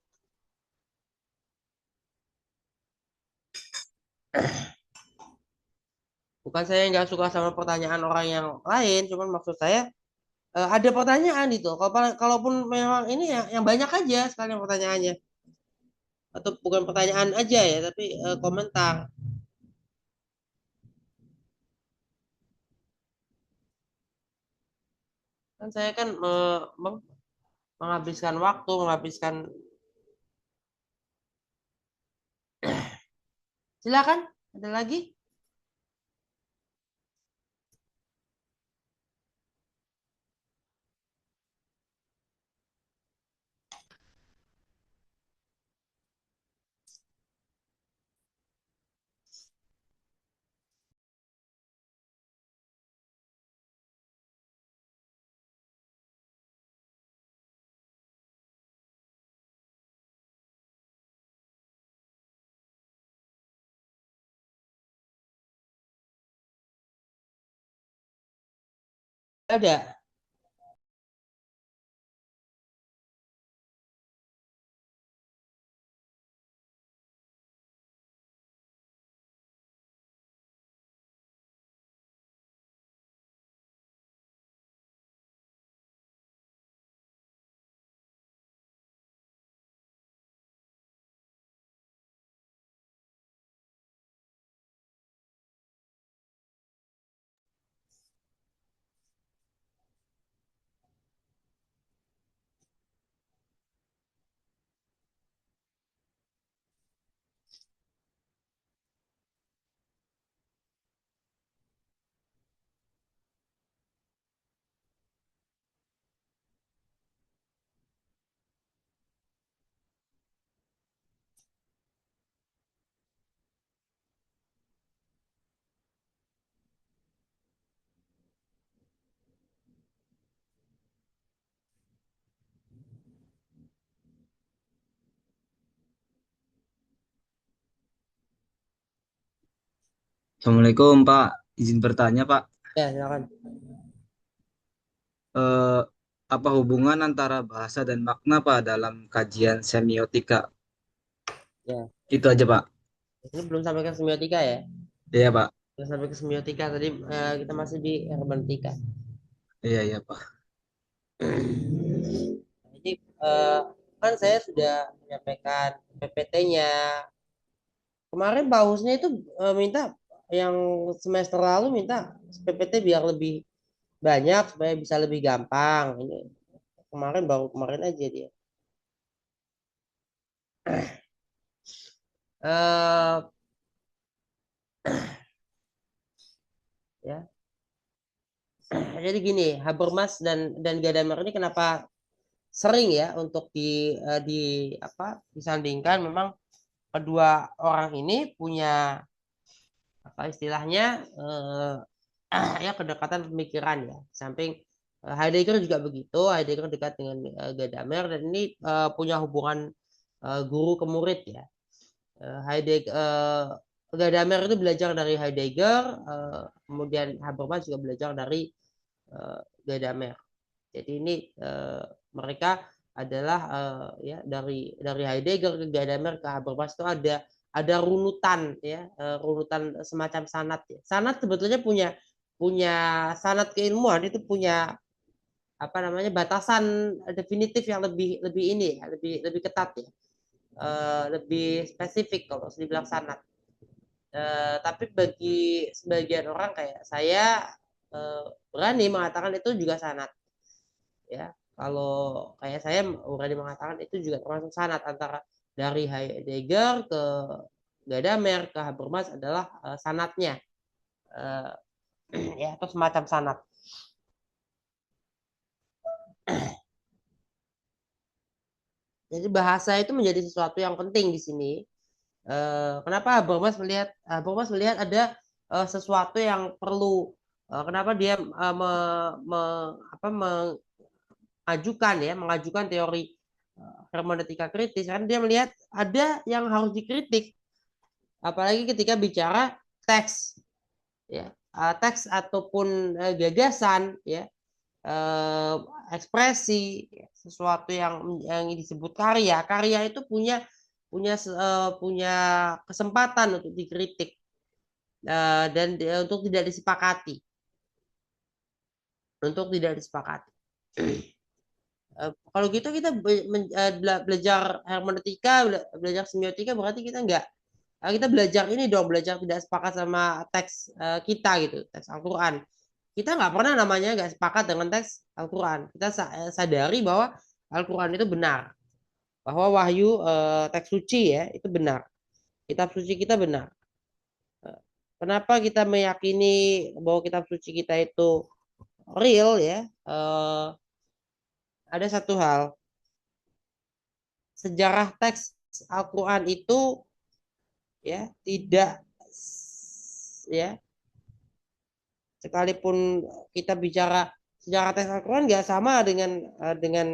Bukan saya nggak suka sama pertanyaan orang yang lain, cuman maksud saya ada pertanyaan itu. Kalaupun memang ini ya, yang banyak aja sekalian pertanyaannya. Atau bukan pertanyaan aja ya, tapi komentar. Kan saya kan menghabiskan waktu, menghabiskan. Silakan, ada lagi? Ada. Assalamualaikum Pak, izin bertanya Pak, Ya, silakan. eh, apa hubungan antara bahasa dan makna Pak dalam kajian semiotika? Ya, Itu aja Pak. ini belum sampai ke semiotika ya. Iya Pak, Belum sampai ke semiotika tadi kita masih di hermeneutika. iya iya Pak. Jadi kan saya sudah menyampaikan PPT-nya. Kemarin Pak Husnya itu minta yang semester lalu minta PPT biar lebih banyak supaya bisa lebih gampang. Ini kemarin baru kemarin aja dia. Eh ya, jadi gini, Habermas dan Gadamer ini kenapa sering ya untuk di apa disandingkan memang kedua orang ini punya apa istilahnya ya kedekatan pemikiran ya. Samping Heidegger juga begitu, Heidegger dekat dengan Gadamer dan ini punya hubungan guru ke murid ya. Heidegger Gadamer itu belajar dari Heidegger, kemudian Habermas juga belajar dari Gadamer. Jadi ini mereka adalah ya dari Heidegger ke Gadamer ke Habermas itu ada runutan ya runutan semacam sanad ya. Sanad sebetulnya punya punya sanad keilmuan itu punya apa namanya batasan definitif yang lebih lebih ini ya lebih lebih ketat ya. lebih spesifik kalau dibilang sanad. Tapi bagi sebagian orang kayak saya berani mengatakan itu juga sanad. Ya, kalau kayak saya berani mengatakan itu juga termasuk sanad antara dari Heidegger ke Gadamer ke Habermas adalah sanadnya, ya atau semacam sanad. Jadi bahasa itu menjadi sesuatu yang penting di sini. Kenapa Habermas melihat ada sesuatu yang perlu, kenapa dia mengajukan teori hermeneutika kritis, karena dia melihat ada yang harus dikritik, apalagi ketika bicara teks, ya, teks ataupun gagasan, ya, ekspresi, sesuatu yang disebut karya itu punya kesempatan untuk dikritik dan untuk tidak disepakati. Kalau gitu kita belajar hermeneutika, belajar semiotika, berarti kita belajar ini dong, belajar tidak sepakat sama teks kita gitu, teks Al-Quran. Kita nggak pernah namanya nggak sepakat dengan teks Al-Quran. Kita sadari bahwa Al-Quran itu benar, bahwa wahyu teks suci ya itu benar, kitab suci kita benar. Kenapa kita meyakini bahwa kitab suci kita itu real ya? Ada satu hal, sejarah teks Al-Quran itu ya tidak, ya, sekalipun kita bicara sejarah teks Al-Quran nggak sama dengan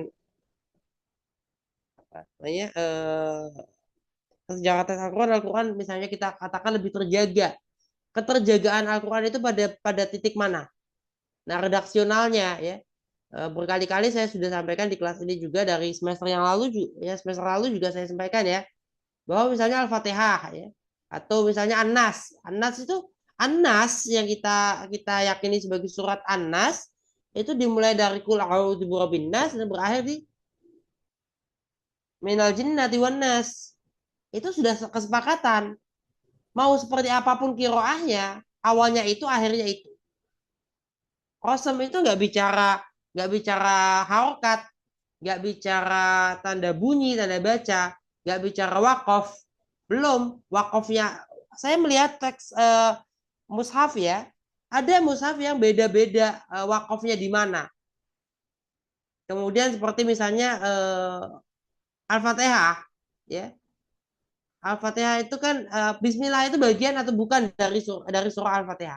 sejarah teks Al-Quran misalnya kita katakan lebih terjaga. Keterjagaan Al-Quran itu pada titik mana? Nah, redaksionalnya ya, berkali-kali saya sudah sampaikan di kelas ini juga, dari semester lalu juga saya sampaikan ya, bahwa misalnya Al-Fatihah ya, atau misalnya An-Nas yang kita yakini sebagai surat An-Nas itu dimulai dari Qul a'udzu birabbin nas dan berakhir di Minal jinnati wan nas. Itu sudah kesepakatan. Mau seperti apapun kiroahnya, awalnya itu, akhirnya itu. Qasam itu nggak bicara harokat, nggak bicara tanda bunyi, tanda baca, nggak bicara wakaf. Belum, wakafnya. Saya melihat teks mushaf ya, ada mushaf yang beda-beda wakafnya di mana. Kemudian seperti misalnya Al-Fatihah, ya. Al-Fatihah itu kan Bismillah itu bagian atau bukan dari surah Al-Fatihah.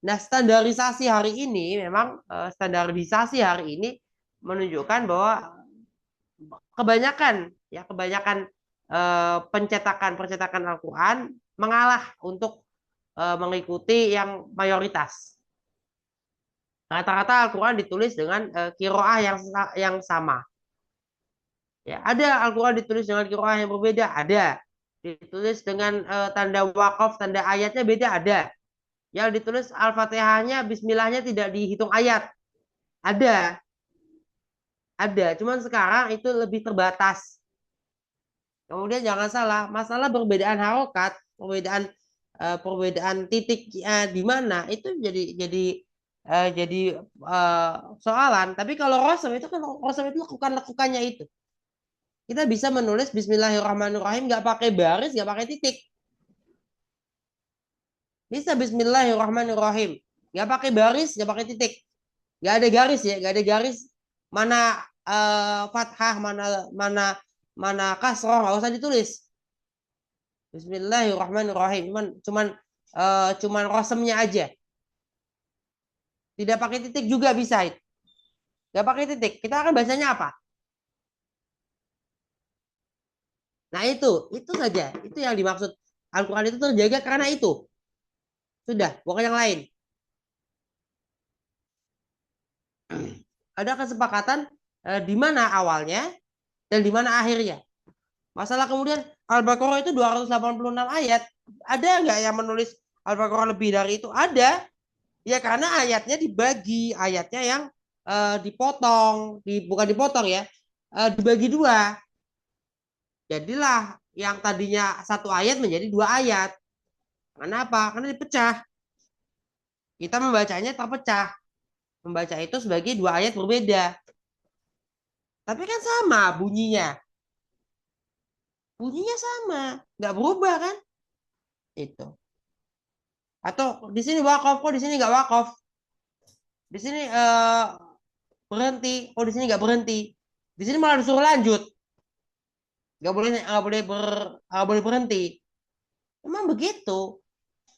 Nah, standarisasi hari ini menunjukkan bahwa kebanyakan pencetakan Al-Quran mengalah untuk mengikuti yang mayoritas. Rata-rata Al-Quran ditulis dengan qiraah yang sama. Ya, ada Al-Quran ditulis dengan qiraah yang berbeda, ada. Ditulis dengan tanda wakaf, tanda ayatnya beda, ada. Yang ditulis Al-Fatihahnya, Bismillahnya tidak dihitung ayat, ada. Cuman sekarang itu lebih terbatas. Kemudian jangan salah, masalah perbedaan harokat, perbedaan titik di mana itu jadi soalan. Tapi kalau Rasul itu lakukannya itu. Kita bisa menulis Bismillahirrahmanirrahim nggak pakai baris, nggak pakai titik. Bisa Bismillahirrahmanirrahim, nggak pakai baris, nggak pakai titik, nggak ada garis ya, nggak ada garis mana fathah, mana kasroh, nggak usah ditulis. Bismillahirrahmanirrahim, cuman rosemnya aja, tidak pakai titik juga bisa itu. Nggak pakai titik, kita akan bacanya apa? Nah itu saja, itu yang dimaksud Al-Quran itu terjaga karena itu. Sudah, bukan yang lain. Ada kesepakatan di mana awalnya dan di mana akhirnya. Masalah kemudian Al-Baqarah itu 286 ayat. Ada nggak yang menulis Al-Baqarah lebih dari itu? Ada. Ya karena ayatnya dibagi, ayatnya yang dipotong, bukan dipotong ya, dibagi dua. Jadilah yang tadinya satu ayat menjadi 2 ayat. Kenapa? Karena dipecah. Kita membacanya terpecah. Membaca itu sebagai 2 ayat berbeda. Tapi kan sama bunyinya. Bunyinya sama. Nggak berubah kan? Itu. Atau di sini wakaf, kok di sini nggak wakaf. Di sini berhenti, kok di sini nggak berhenti. Di sini malah disuruh lanjut. Nggak boleh berhenti. Memang begitu.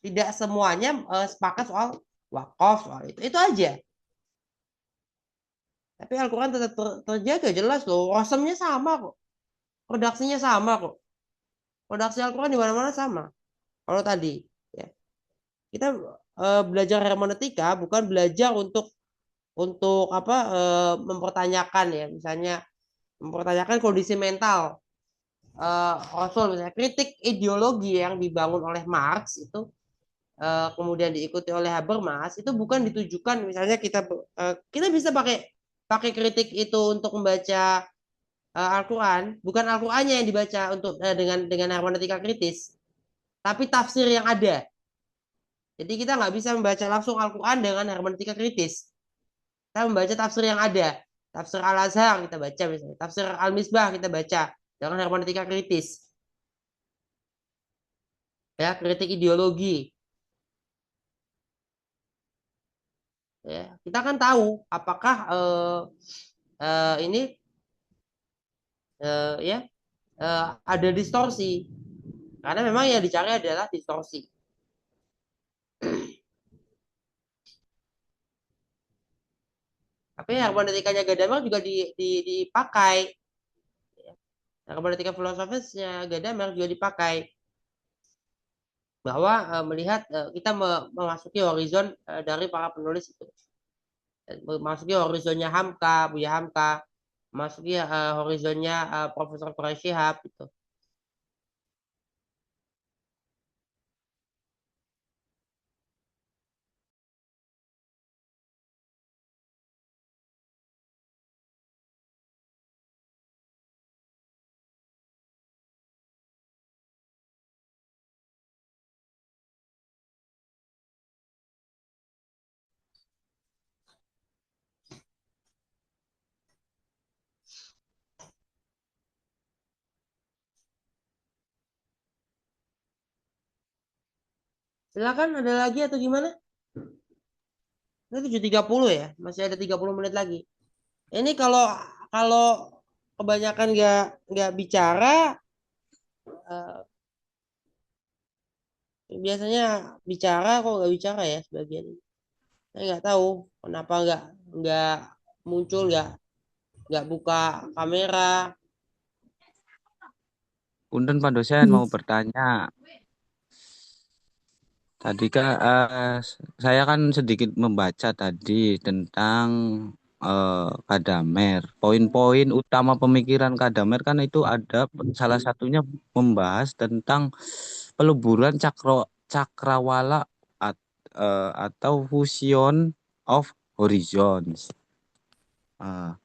Tidak semuanya sepakat soal wakaf, soal itu aja. Tapi Al-Quran tetap terjaga jelas loh. Rasamnya sama kok. Redaksinya sama kok. Redaksi Al-Quran di mana-mana sama. Kalau tadi, ya. Kita belajar hermeneutika bukan belajar untuk apa mempertanyakan ya, misalnya mempertanyakan kondisi mental Rasul, misalnya kritik ideologi yang dibangun oleh Marx itu kemudian diikuti oleh Habermas itu bukan ditujukan misalnya kita bisa pakai pakai kritik itu untuk membaca Al-Quran, bukan Al-Qurannya yang dibaca untuk dengan hermeneutika kritis, tapi tafsir yang ada. Jadi kita nggak bisa membaca langsung Al-Quran dengan hermeneutika kritis. Kita membaca tafsir yang ada. Tafsir Al-Azhar kita baca misalnya. Tafsir Al-Misbah kita baca dengan hermeneutika kritis. Ya, kritik ideologi. Ya, kita kan tahu apakah ini ya ada distorsi. Karena memang yang dicari adalah distorsi. Tapi hermeneutikanya Gadamer juga dipakai. Hermeneutika filosofisnya Gadamer juga dipakai. Bahwa melihat kita memasuki horizon dari para penulis itu. Memasuki horizonnya Hamka, Buya Hamka. Memasuki horizonnya Profesor Quraish Shihab gitu. Silakan ada lagi atau gimana? Ini 7.30 ya, masih ada 30 menit lagi. Ini kalau kalau kebanyakan nggak bicara, eh, biasanya bicara kok nggak bicara ya sebagian. Saya nggak tahu kenapa nggak muncul nggak buka kamera. Punten Pak dosen mau bertanya. Tadi saya kan sedikit membaca tadi tentang Kadamer. Poin-poin utama pemikiran Kadamer kan itu ada salah satunya membahas tentang peleburan cakrawala atau fusion of horizons. Nah,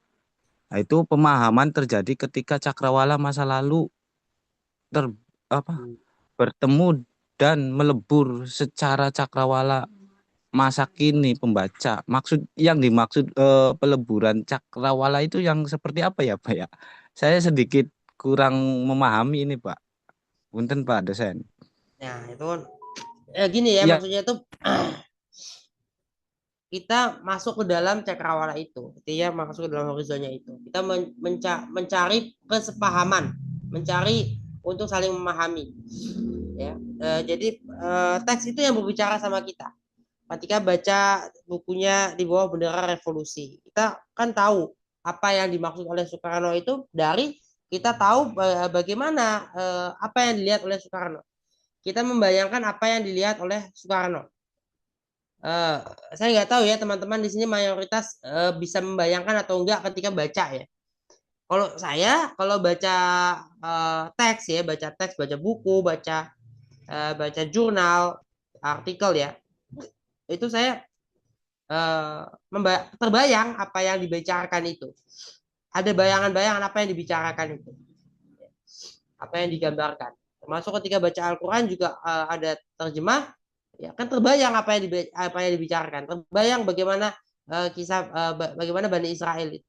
itu pemahaman terjadi ketika cakrawala masa lalu ter apa bertemu dan melebur secara cakrawala masa kini pembaca. Yang dimaksud peleburan cakrawala itu yang seperti apa ya, Pak ya? Saya sedikit kurang memahami ini, Pak. Punten, Pak dosen. Nah itu kan gini ya, Ya, maksudnya itu kita masuk ke dalam cakrawala itu, gitu ya, masuk ke dalam horizonnya itu. Kita mencari kesepahaman, mencari untuk saling memahami. Ya, jadi teks itu yang berbicara sama kita. Ketika baca bukunya Di Bawah Bendera Revolusi, kita kan tahu apa yang dimaksud oleh Soekarno itu dari kita tahu bagaimana apa yang dilihat oleh Soekarno. Kita membayangkan apa yang dilihat oleh Soekarno. Eh, saya nggak tahu ya teman-teman di sini mayoritas bisa membayangkan atau enggak ketika baca ya. Kalau saya kalau baca teks ya, baca teks, baca buku, baca jurnal, artikel ya, itu saya terbayang apa yang dibicarakan itu. Ada bayangan-bayangan apa yang dibicarakan itu. apa yang digambarkan. Termasuk ketika baca Al-Quran juga ada terjemah, ya kan terbayang apa yang dibicarakan, terbayang bagaimana kisah bagaimana Bani Israel itu,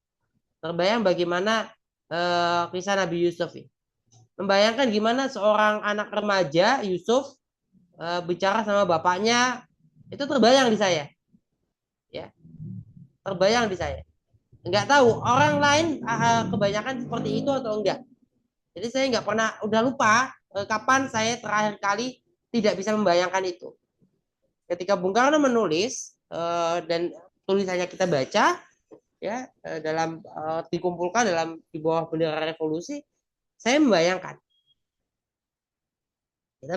terbayang bagaimana kisah Nabi Yusuf ini. Membayangkan gimana seorang anak remaja Yusuf bicara sama bapaknya, itu terbayang di saya, ya, terbayang di saya. Nggak tahu orang lain kebanyakan seperti itu atau enggak. Jadi saya nggak pernah, udah lupa kapan saya terakhir kali tidak bisa membayangkan itu. Ketika Bung Karno menulis dan tulisannya kita baca, ya dalam dikumpulkan di bawah bendera revolusi, saya membayangkan. Kita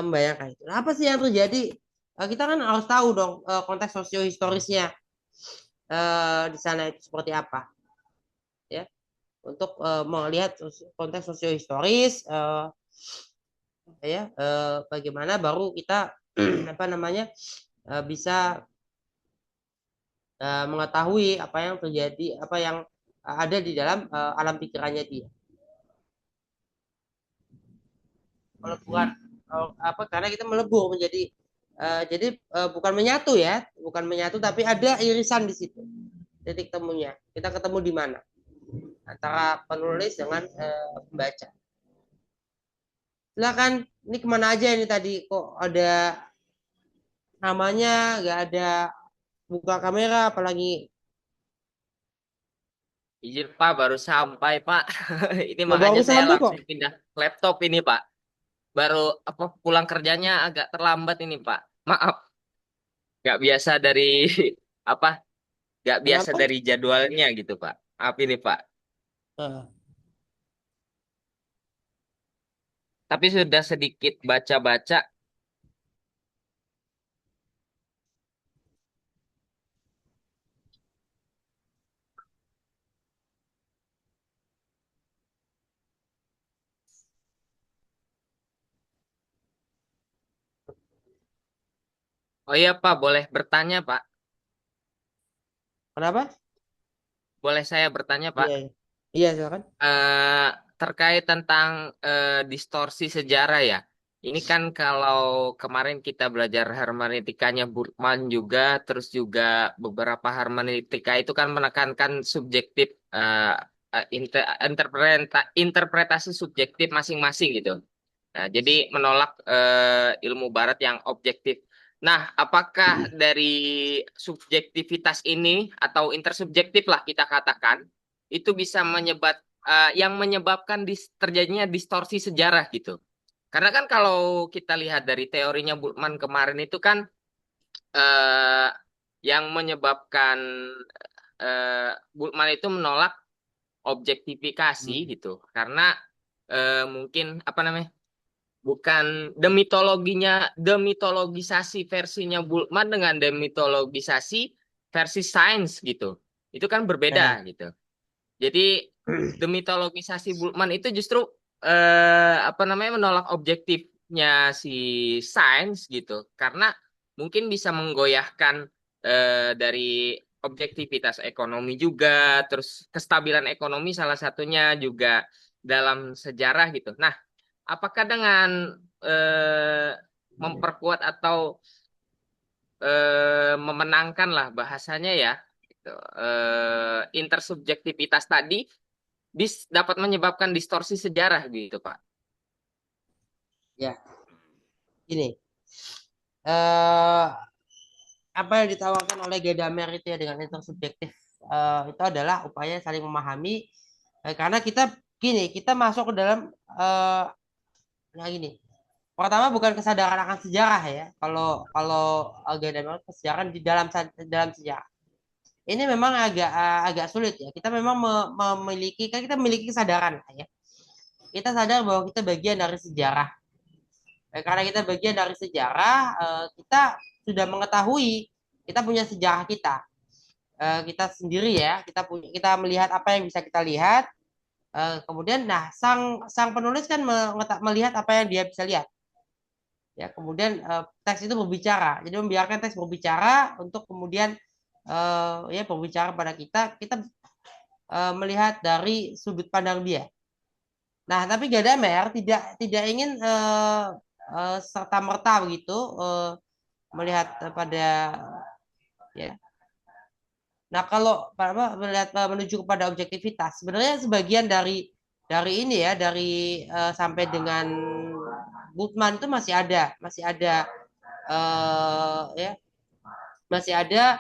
membayangkan itu. Nah, apa sih yang terjadi? Kita kan harus tahu dong konteks sosiohistorisnya di sana itu seperti apa, ya. Untuk melihat konteks sosiohistoris, ya bagaimana baru kita apa namanya bisa mengetahui apa yang terjadi, apa yang ada di dalam alam pikirannya dia. Meleburan apa, karena kita melebur menjadi jadi bukan menyatu ya, bukan menyatu, tapi ada irisan di situ. Titik temunya kita ketemu di mana antara penulis dengan pembaca. Silakan, ini kemana aja ini tadi, kok ada namanya nggak ada buka kamera apalagi. Izin Pak, baru sampai Pak. Ini Baru makanya saya sampai kok. langsung pindah laptop ini Pak. Baru apa pulang kerjanya agak terlambat ini Pak. Maaf, nggak biasa dari apa? Nggak biasa Kenapa? dari jadwalnya gitu Pak. Maaf ini Pak. Tapi sudah sedikit baca-baca. Oh iya Pak, boleh bertanya Pak? Kenapa? Boleh saya bertanya Pak? Iya, iya silakan. Eh, terkait tentang distorsi sejarah ya. Ini kan kalau kemarin kita belajar hermeneutikanya Burkman juga, terus juga beberapa hermeneutika itu kan menekankan subjektif interpretasi subjektif masing-masing gitu. Nah, jadi menolak ilmu Barat yang objektif. Nah, apakah dari subjektivitas ini atau intersubjektif lah kita katakan itu bisa yang menyebabkan terjadinya distorsi sejarah gitu. Karena kan kalau kita lihat dari teorinya Bultmann kemarin itu kan eh, yang menyebabkan Bultmann itu menolak objektifikasi gitu. Karena mungkin apa namanya? Bukan demitologisasi versinya Bultmann dengan demitologisasi versi sains gitu. Itu kan berbeda gitu. Jadi demitologisasi Bultmann itu justru apa namanya menolak objektifnya si sains gitu, karena mungkin bisa menggoyahkan dari objektivitas ekonomi juga, terus kestabilan ekonomi salah satunya juga dalam sejarah gitu. Nah, apakah dengan memperkuat atau memenangkan lah bahasanya ya, gitu, intersubjektivitas tadi dapat menyebabkan distorsi sejarah gitu Pak? Ya, ini apa yang ditawarkan oleh Gadamer itu ya dengan intersubjektif itu adalah upaya saling memahami, karena kita masuk ke dalam nah gini. Pertama bukan kesadaran akan sejarah ya. Kalau Gadamer kesadaran di dalam sejarah. Ini memang agak sulit ya. Kita memang kita memiliki kesadaran ya. Kita sadar bahwa kita bagian dari sejarah. Karena kita bagian dari sejarah, kita sudah mengetahui kita punya sejarah kita. Kita sendiri ya, kita melihat apa yang bisa kita lihat. Kemudian, nah sang penulis kan melihat apa yang dia bisa lihat. Ya, kemudian teks itu berbicara. Jadi membiarkan teks berbicara untuk kemudian ya berbicara pada kita melihat dari sudut pandang dia. Nah, tapi Gadamer tidak ingin serta merta begitu melihat pada ya. Nah, kalau melihat menuju kepada objektivitas, sebenarnya sebagian dari ini ya, dari sampai dengan Bultmann itu masih ada ya, masih ada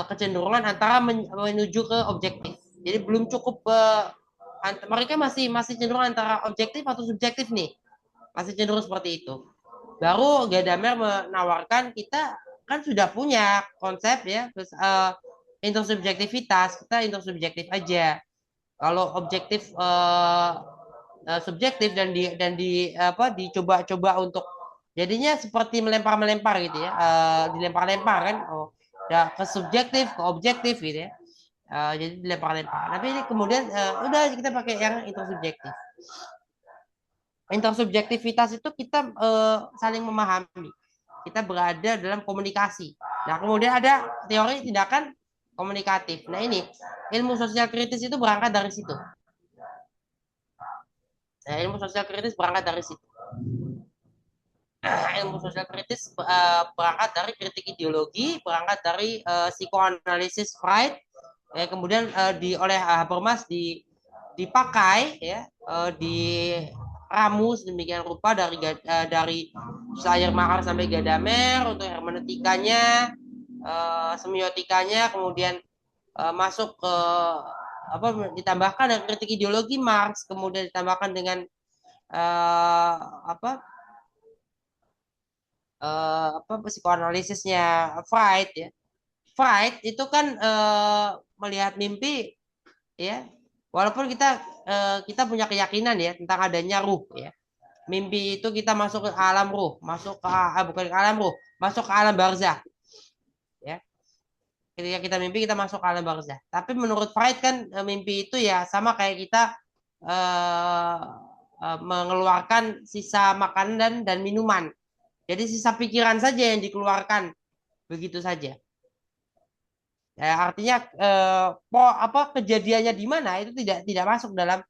kecenderungan antara menuju ke objektif. Jadi belum cukup mereka masih cenderung antara objektif atau subjektif nih. Masih cenderung seperti itu. Baru Gadamer menawarkan kita kan sudah punya konsep ya, terus intersubjektivitas, kita intersubjektif aja. Kalau objektif subjektif dan dicoba-coba untuk jadinya seperti melempar-melempar gitu ya, dilempar-lempar kan, ya, ke subjektif ke objektif gitu ya. Jadi dilempar-lempar. Tapi ini kemudian udah kita pakai yang intersubjektif. Intersubjektivitas itu kita saling memahami. Kita berada dalam komunikasi. Nah, kemudian ada teori tindakan komunikatif. Nah, ini ilmu sosial kritis itu berangkat dari situ. Nah, ilmu sosial kritis berangkat dari situ. Ilmu sosial kritis berangkat dari kritik ideologi, berangkat dari psikoanalisis Freud, kemudian oleh Habermas dipakai ya, diramu sedemikian rupa dari Schleiermacher sampai Gadamer untuk hermeneutikanya, semiotikanya, kemudian masuk ke ditambahkan dengan kritik ideologi Marx, kemudian ditambahkan dengan psikoanalisisnya Freud ya. Freud itu kan melihat mimpi ya, walaupun kita punya keyakinan ya tentang adanya ruh ya. Mimpi itu kita masuk ke alam ruh, bukan ke alam ruh, masuk ke alam barzah. Ya. Ketika kita mimpi kita masuk ke alam barzah. Tapi menurut Freud kan mimpi itu ya sama kayak kita mengeluarkan sisa makanan dan minuman. Jadi sisa pikiran saja yang dikeluarkan begitu saja. Ya, artinya kejadiannya di mana itu tidak masuk dalam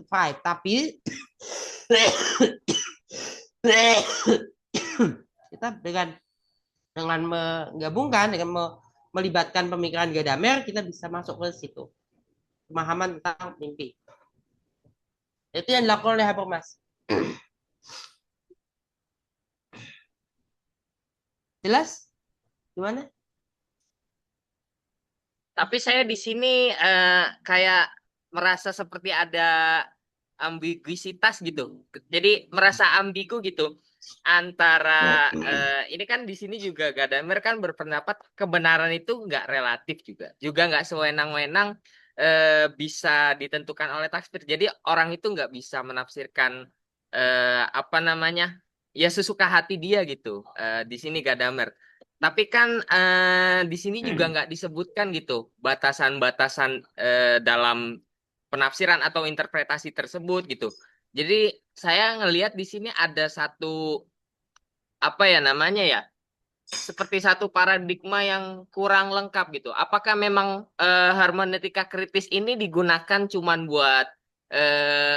Freud. Tapi kita dengan menggabungkan dengan melibatkan pemikiran Gadamer, kita bisa masuk ke situ, pemahaman tentang mimpi. Itu yang dilakukan oleh Habermas. Jelas? Gimana? Tapi saya di sini kayak merasa seperti ada ambiguitas gitu. Jadi merasa ambigu gitu antara ini kan di sini juga Gadamer kan berpendapat kebenaran itu nggak relatif juga nggak sewenang-wenang bisa ditentukan oleh takdir. Jadi orang itu nggak bisa menafsirkan ya sesuka hati dia gitu. Di sini Gadamer. Tapi kan di sini juga nggak disebutkan gitu batasan-batasan dalam penafsiran atau interpretasi tersebut gitu. Jadi saya ngelihat di sini ada satu seperti satu paradigma yang kurang lengkap gitu. Apakah memang hermeneutika kritis ini digunakan cuman buat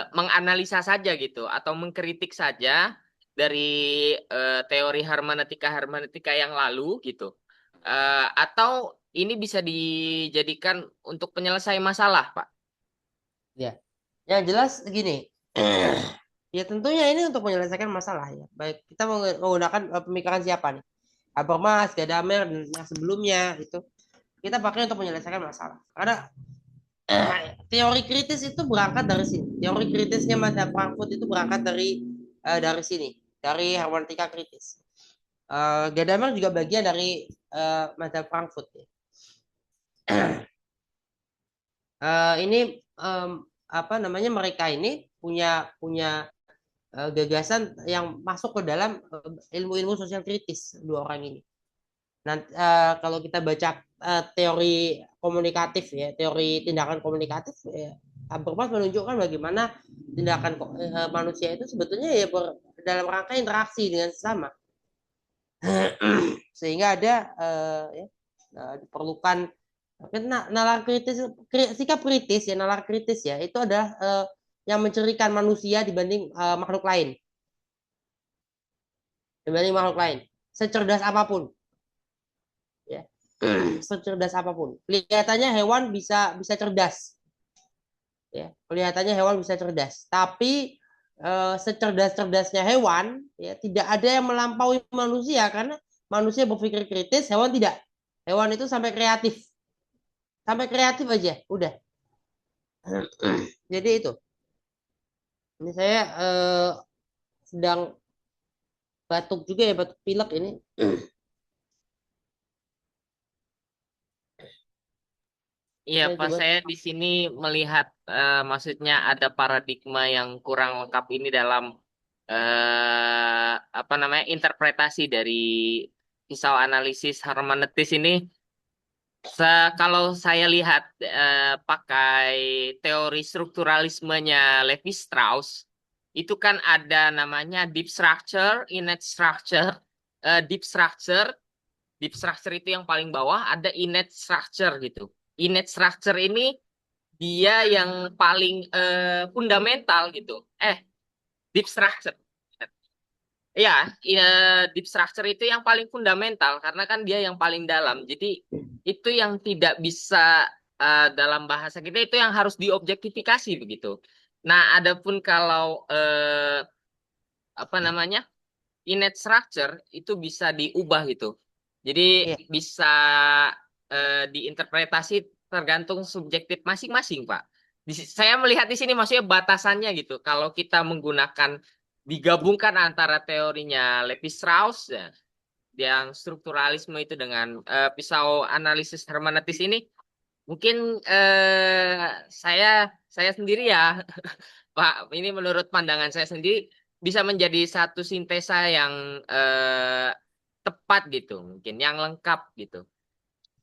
menganalisa saja gitu atau mengkritik saja dari teori hermeneutika yang lalu gitu. Atau ini bisa dijadikan untuk penyelesaian masalah, Pak? Ya. Yang jelas gini. Ya tentunya ini untuk menyelesaikan masalah ya. Baik kita menggunakan pemikiran siapa nih? Habermas, Gadamer dan yang sebelumnya itu kita pakai untuk menyelesaikan masalah. Karena teori kritis itu berangkat dari sini. Teori kritisnya Mazhab Frankfurt itu berangkat dari sini, dari hermeneutika kritis. Gadamer juga bagian dari Mazhab Frankfurt. Ya. Ini mereka ini punya gagasan yang masuk ke dalam ilmu-ilmu sosial kritis dua orang ini. Nanti kalau kita baca teori komunikatif ya, teori tindakan komunikatif ya, Habermas menunjukkan bagaimana tindakan manusia itu sebetulnya ya dalam rangka interaksi dengan sesama. Sehingga ada diperlukan nalar kritis, sikap kritis ya, nalar kritis ya, itu adalah yang mencirikan manusia dibanding makhluk lain. Dibanding makhluk lain. Secerdas apapun. Ya. Secerdas apapun. Kelihatannya hewan bisa cerdas. Ya, kelihatannya hewan bisa cerdas. Tapi secerdas-cerdasnya hewan, ya, tidak ada yang melampaui manusia karena manusia berpikir kritis, hewan tidak. Hewan itu sampai kreatif. Sampai kreatif aja, udah. Jadi itu. Ini saya sedang batuk juga ya, batuk pilek ini. Iya, Saya Pak, coba. saya di sini melihat maksudnya ada paradigma yang kurang lengkap ini dalam apa namanya interpretasi dari pisau analisis hermeneutis ini. Kalau saya lihat pakai teori strukturalismenya Levi Strauss, itu kan ada namanya deep structure, innate structure, deep structure. Deep structure itu yang paling bawah, ada innate structure gitu. Innate structure ini dia yang paling fundamental gitu. Deep structure. Ya, deep structure itu yang paling fundamental karena kan dia yang paling dalam. Jadi itu yang tidak bisa dalam bahasa kita itu yang harus diobjektifikasi begitu. Nah, adapun kalau apa namanya innate structure itu bisa diubah gitu. Jadi Iya. bisa diinterpretasi tergantung subjektif masing-masing, Pak. Saya melihat di sini maksudnya batasannya gitu. Kalau kita menggunakan digabungkan antara teorinya Levi Strauss ya, yang strukturalisme itu dengan pisau analisis hermeneutis ini, mungkin saya sendiri ya, Pak, ini menurut pandangan saya sendiri bisa menjadi satu sintesa yang tepat gitu, mungkin yang lengkap gitu.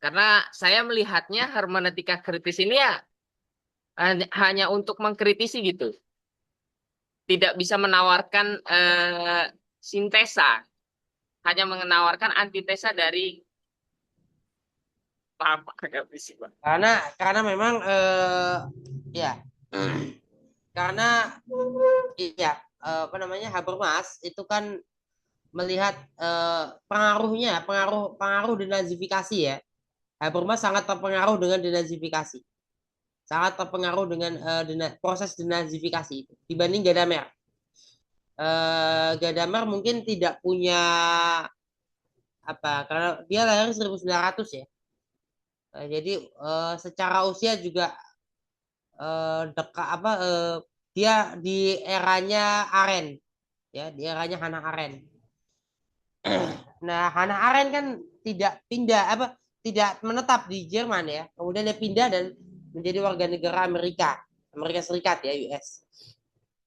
Karena saya melihatnya hermeneutika kritis ini ya hanya untuk mengkritisi gitu, tidak bisa menawarkan sintesa, hanya menawarkan antitesa dari apa nggak bisa, Pak. Karena memang ya karena iya apa namanya Habermas itu kan melihat pengaruh denazifikasi ya. Habermas sangat terpengaruh dengan denazifikasi, sangat terpengaruh dengan proses denazifikasi itu dibanding Gadamer. Gadamer mungkin tidak punya apa karena dia lahir 1900 ya. Jadi secara usia juga dekat apa dia di eranya Arendt ya, di eranya Hannah Arendt. Nah, Hannah Arendt kan tidak menetap di Jerman ya. Kemudian dia pindah dan menjadi warga negara Amerika Serikat ya, US.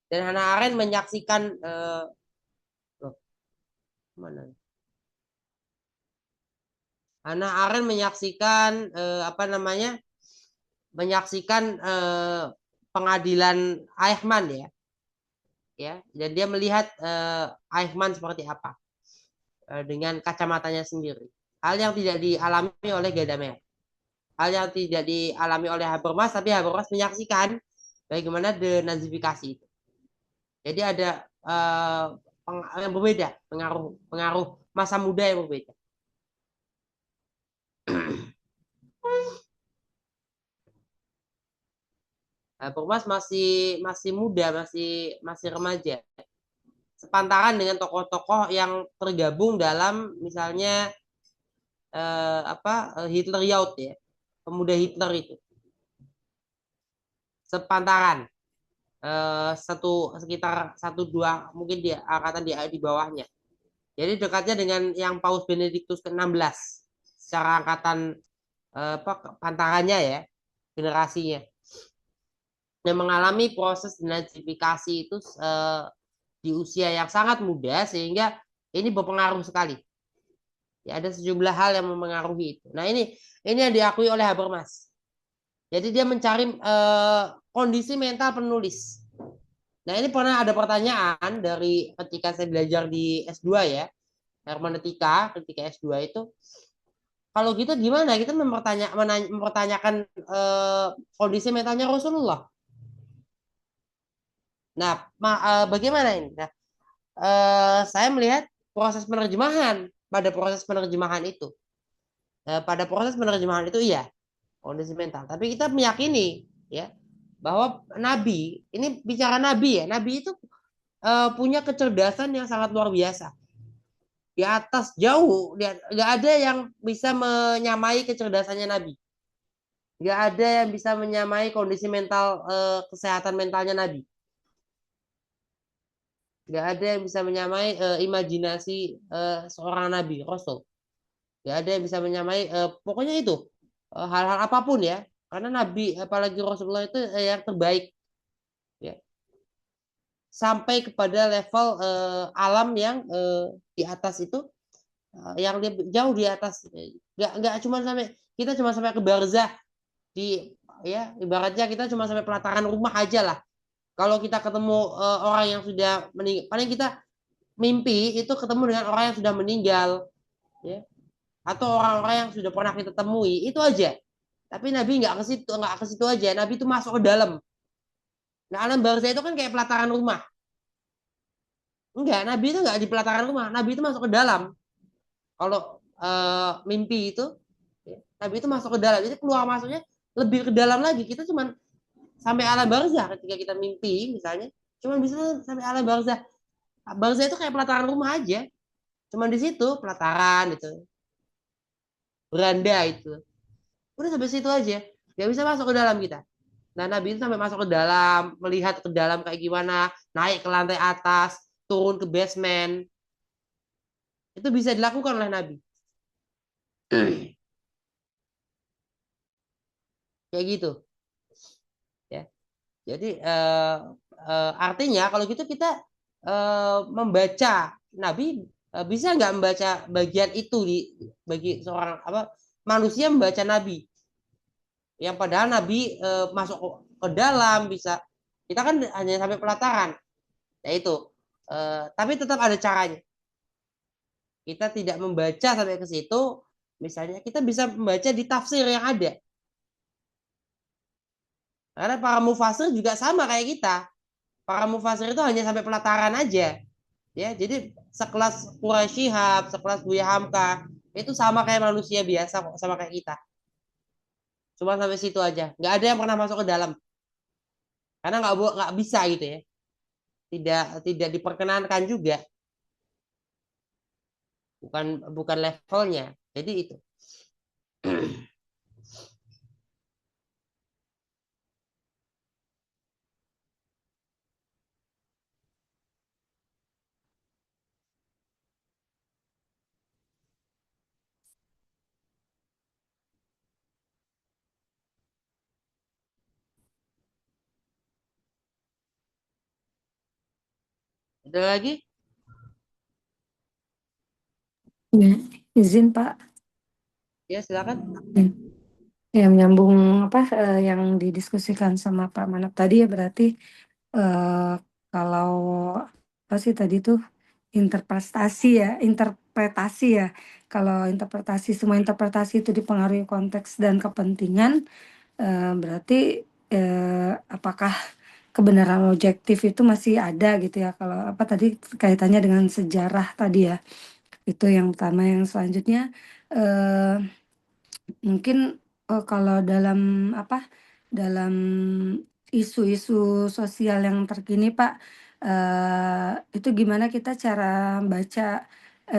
Dan Hannah Arendt menyaksikan mana? Hannah Arendt menyaksikan apa namanya? Menyaksikan pengadilan Eichmann ya. Ya, dan dia melihat Eichmann seperti apa dengan kacamatanya sendiri. Hal yang tidak dialami oleh Gadamer. Hal yang tidak dialami oleh Habermas, tapi Habermas menyaksikan bagaimana denazifikasi itu. Jadi ada yang berbeda, pengaruh masa muda yang berbeda. Habermas masih muda, masih remaja. Sepantaran dengan tokoh-tokoh yang tergabung dalam misalnya Hitler Youth ya, pemuda Hitler itu. Sepantaran sekitar 1-2 mungkin dia angkatan di bawahnya. Jadi dekatnya dengan yang Paus Benediktus ke-16 secara angkatan pantarannya ya, generasinya. Yang mengalami proses denazifikasi itu di usia yang sangat muda sehingga ini berpengaruh sekali. Ya, ada sejumlah hal yang mempengaruhi itu. Nah, ini yang diakui oleh Habermas. Jadi dia mencari kondisi mental penulis. Nah, ini pernah ada pertanyaan dari ketika saya belajar di S2 ya, hermeneutika ketika S2 itu. Kalau gitu gimana kita mempertanyakan kondisi mentalnya Rasulullah? Nah, bagaimana ini? Nah, saya melihat proses penerjemahan itu. Pada proses penerjemahan itu iya kondisi mental. Tapi kita meyakini ya bahwa nabi, ini bicara nabi ya, nabi itu punya kecerdasan yang sangat luar biasa. Di atas jauh, nggak ada yang bisa menyamai kecerdasannya nabi. Nggak ada yang bisa menyamai kondisi mental, kesehatan mentalnya nabi. Nggak ada yang bisa menyamai imajinasi seorang nabi, rasul. Nggak ada yang bisa menyamai, pokoknya itu hal-hal apapun ya. Karena nabi, apalagi Rasulullah itu yang terbaik. Ya. Sampai kepada level alam yang di atas itu, yang jauh di atas. Nggak cuma sampai, kita cuma sampai ke barzah di, ya ibaratnya kita cuma sampai pelataran rumah aja lah. Kalau kita ketemu orang yang sudah meninggal, paling kita mimpi itu ketemu dengan orang yang sudah meninggal, ya, atau orang-orang yang sudah pernah kita temui, itu aja. Tapi Nabi nggak ke situ aja. Nabi itu masuk ke dalam. Nah, alam barzah itu kan kayak pelataran rumah. Enggak, Nabi itu nggak di pelataran rumah. Nabi itu masuk ke dalam. Kalau mimpi itu, ya, Nabi itu masuk ke dalam. Jadi keluar masuknya lebih ke dalam lagi. Kita cuma sampai alam barzah ketika kita mimpi, misalnya, cuma bisa sampai alam barzah. Barzah itu kayak pelataran rumah aja. Cuma di situ pelataran itu, beranda itu. Udah sampai situ aja. Nggak bisa masuk ke dalam kita. Nah, Nabi itu sampai masuk ke dalam, melihat ke dalam kayak gimana, naik ke lantai atas, turun ke basement. Itu bisa dilakukan oleh Nabi. Kayak gitu. Ya. Jadi artinya kalau gitu kita membaca Nabi, bisa nggak membaca bagian itu bagi seorang manusia membaca Nabi. Yang padahal Nabi masuk ke dalam bisa. Kita kan hanya sampai pelataran. Ya itu. Tapi tetap ada caranya. Kita tidak membaca sampai ke situ, misalnya kita bisa membaca di tafsir yang ada. Karena para mufasir juga sama kayak kita. Para mufasir itu hanya sampai pelataran aja. Ya, jadi sekelas Quraisy Shihab, sekelas Buya Hamka, itu sama kayak manusia biasa kok, sama kayak kita. Cuma sampai situ aja. Nggak ada yang pernah masuk ke dalam. Karena nggak bisa gitu ya. Tidak diperkenankan juga. Bukan levelnya. Jadi itu. Ada lagi? Ya, izin Pak. Ya, silakan. Ya, menyambung yang didiskusikan sama Pak Manap tadi ya, berarti kalau apa sih tadi tuh interpretasi ya. Kalau semua interpretasi itu dipengaruhi konteks dan kepentingan, berarti apakah kebenaran objektif itu masih ada gitu ya? Kalau apa tadi kaitannya dengan sejarah tadi ya. Itu yang pertama. Yang selanjutnya mungkin kalau dalam isu-isu sosial yang terkini Pak, itu gimana kita cara baca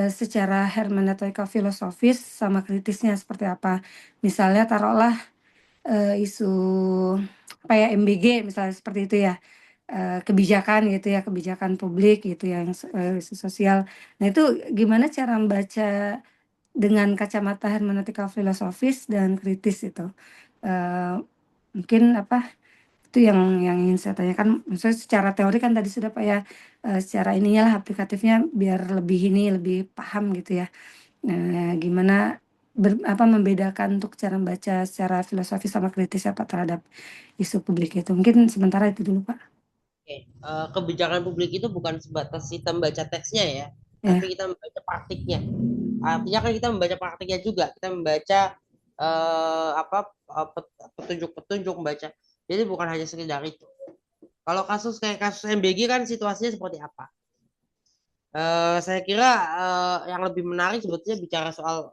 secara hermeneutika filosofis sama kritisnya seperti apa? Misalnya taruhlah isu MBG misalnya seperti itu ya, kebijakan gitu ya, kebijakan publik gitu yang isu sosial. Nah itu gimana cara membaca dengan kacamata hermeneutika filosofis dan kritis itu? Mungkin itu yang ingin saya tanyakan. Maksudnya secara teori kan tadi sudah Pak ya, secara ininya lah aplikatifnya biar lebih paham gitu ya. Gimana membedakan untuk cara membaca secara filosofis sama kritis ya Pak terhadap isu publik itu. Mungkin sementara itu dulu Pak. Oke, kebijakan publik itu bukan sebatas kita membaca teksnya ya, Ya. tapi kita membaca praktiknya. Artinya kan kita membaca praktiknya juga, kita membaca petunjuk-petunjuk membaca. Jadi bukan hanya sekedar itu. Kalau kasus kayak kasus MBG kan situasinya seperti apa? Saya kira yang lebih menarik sebetulnya bicara soal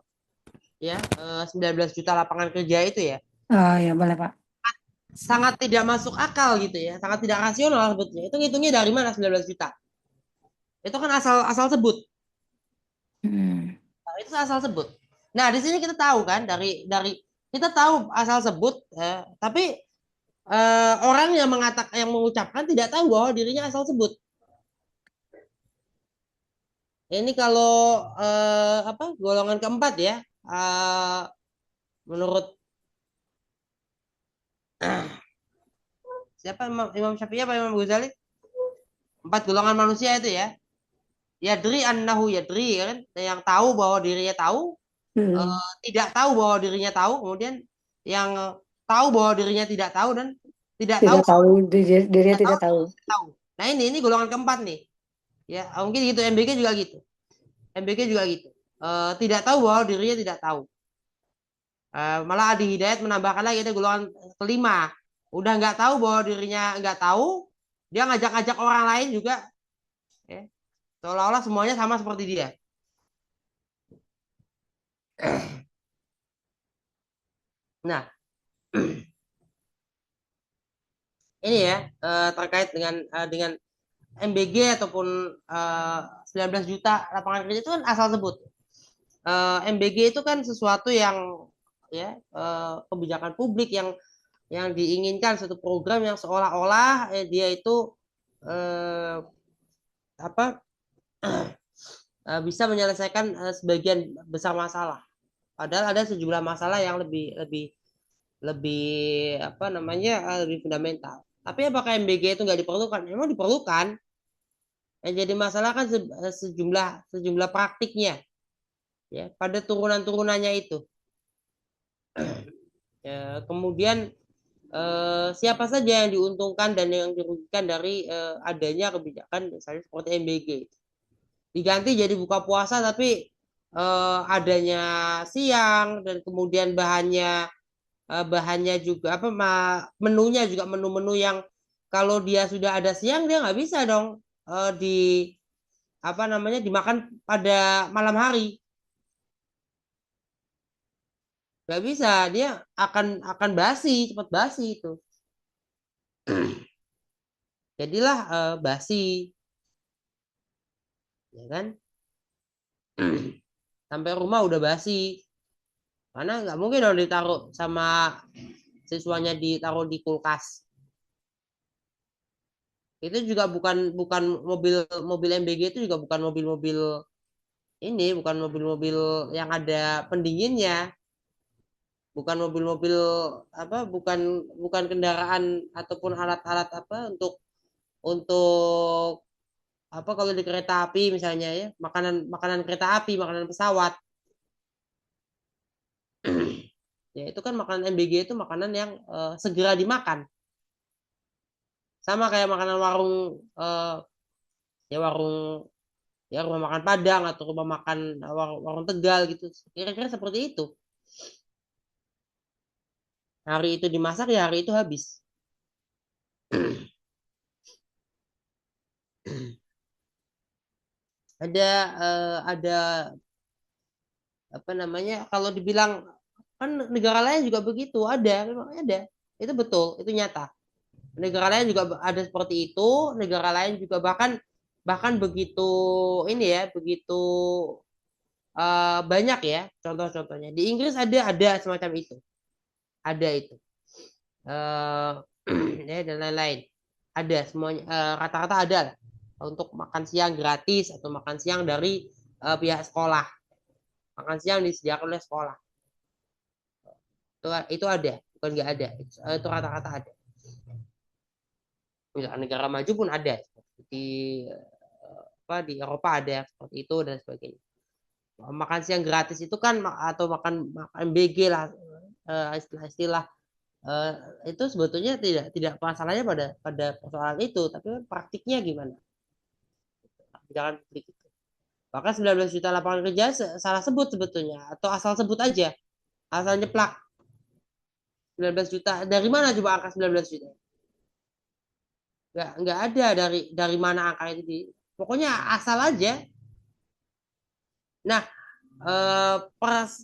ya 19 juta lapangan kerja itu ya Oh ya boleh Pak. sangat tidak masuk akal gitu ya, sangat tidak rasional sebetulnya. Itu ngitungnya dari mana 19 juta? Itu kan asal sebut. Hmm. Nah, itu asal sebut. Nah, di sini kita tahu kan dari kita tahu asal sebut, tapi orang yang yang mengucapkan tidak tahu bahwa dirinya asal sebut. Ini kalau apa golongan keempat ya, menurut siapa Imam Syafi'i apa Imam Ghazali? 4 golongan manusia itu ya. Yadri annahu yadri kan, yang tahu bahwa dirinya tahu, Hmm. tidak tahu bahwa dirinya tahu, kemudian yang tahu bahwa dirinya tidak tahu dan tidak tahu Tidak tahu dirinya tidak tidak tahu. tahu. Nah, ini golongan keempat nih. Ya, mungkin gitu MBG juga gitu. MBG juga gitu. Tidak tahu bahwa dirinya tidak tahu. Malah Adi Hidayat menambahkan lagi ada golongan kelima. Udah nggak tahu bahwa dirinya nggak tahu, dia ngajak-ngajak orang lain juga, ya, seolah-olah semuanya sama seperti dia. Nah, ini ya terkait dengan MBG ataupun 19 juta lapangan kerja itu kan asal sebut. MBG itu kan sesuatu yang ya kebijakan publik yang diinginkan, satu program yang seolah-olah dia itu apa bisa menyelesaikan sebagian besar masalah. Padahal ada sejumlah masalah yang lebih lebih lebih apa namanya lebih fundamental. Tapi apakah MBG itu nggak diperlukan? Memang diperlukan. Yang jadi masalah kan sejumlah praktiknya, ya, pada turunan-turunannya itu. Ya, kemudian siapa saja yang diuntungkan dan yang dirugikan dari adanya kebijakan misalnya seperti MBG. Diganti jadi buka puasa tapi adanya siang dan kemudian bahannya juga apa menunya juga menu-menu yang kalau dia sudah ada siang dia nggak bisa dong di apa namanya dimakan pada malam hari, nggak bisa, dia akan basi, cepat basi itu. Jadilah basi, ya kan? Sampai rumah udah basi karena nggak mungkin dong ditaruh sama siswanya ditaruh di kulkas. Itu juga bukan bukan mobil MBG itu juga bukan mobil-mobil ini, bukan mobil-mobil yang ada pendinginnya, bukan mobil-mobil apa, bukan kendaraan ataupun alat-alat apa untuk apa kalau di kereta api misalnya ya, makanan makanan kereta api, makanan pesawat. Ya itu kan makanan MBG itu makanan yang segera dimakan. Sama kayak makanan warung ya warung ya rumah makan Padang atau rumah makan warung Tegal gitu. Kira-kira seperti itu. Hari itu dimasak ya hari itu habis. Ada apa namanya kalau dibilang kan negara lain juga begitu, ada, memang ada. Itu betul, itu nyata. Negara lain juga ada seperti itu, negara lain juga bahkan bahkan begitu ini ya, begitu banyak ya contoh-contohnya. Di Inggris ada semacam itu. Ada itu. Ya, dan lain-lain. Ada semuanya, rata-rata ada lah. Untuk makan siang gratis atau makan siang dari pihak sekolah. Makan siang disediakan oleh sekolah. Itu ada, bukan nggak ada. Itu rata-rata ada. Negara maju pun ada. Seperti di Eropa ada seperti itu dan sebagainya. Makan siang gratis itu kan atau makan MBG lah istilah-istilah itu sebetulnya tidak masalahnya pada persoalan itu, tapi praktiknya gimana? Jangan publik itu. Bahkan 19 juta lapangan kerja salah sebut sebetulnya atau asal sebut aja, asal nyeplak 19 juta. Dari mana coba angka 19 juta? nggak ada dari mana angka itu pokoknya asal aja. Nah,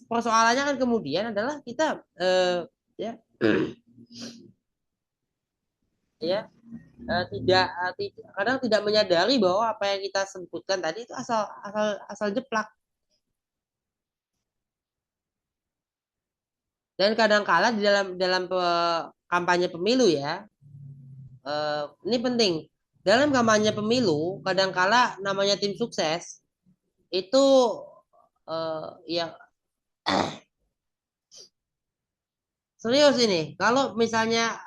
persoalannya kan kemudian adalah kita ya ya kadang tidak menyadari bahwa apa yang kita sebutkan tadi itu asal jeplak. Dan kadang-kala di dalam kampanye pemilu ya, ini penting. Dalam kampanye pemilu, kadang-kala namanya tim sukses itu ya serius ini. Kalau misalnya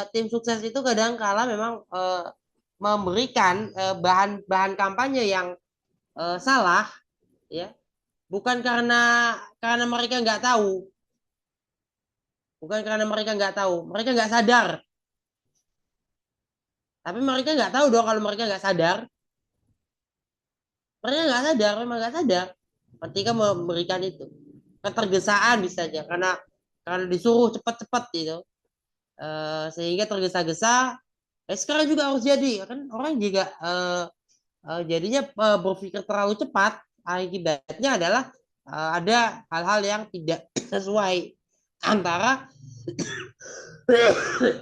tim sukses itu kadang-kala memang memberikan bahan kampanye yang salah, ya, bukan karena mereka nggak tahu, mereka nggak sadar. Tapi mereka nggak tahu dong kalau mereka nggak sadar. Mereka nggak sadar, memang nggak sadar. Ketika memberikan itu ketergesaan bisa aja karena disuruh cepat-cepat gitu, sehingga tergesa-gesa. Sekarang juga harus jadi kan orang juga jadinya berpikir terlalu cepat. Akibatnya adalah ada hal-hal yang tidak sesuai antara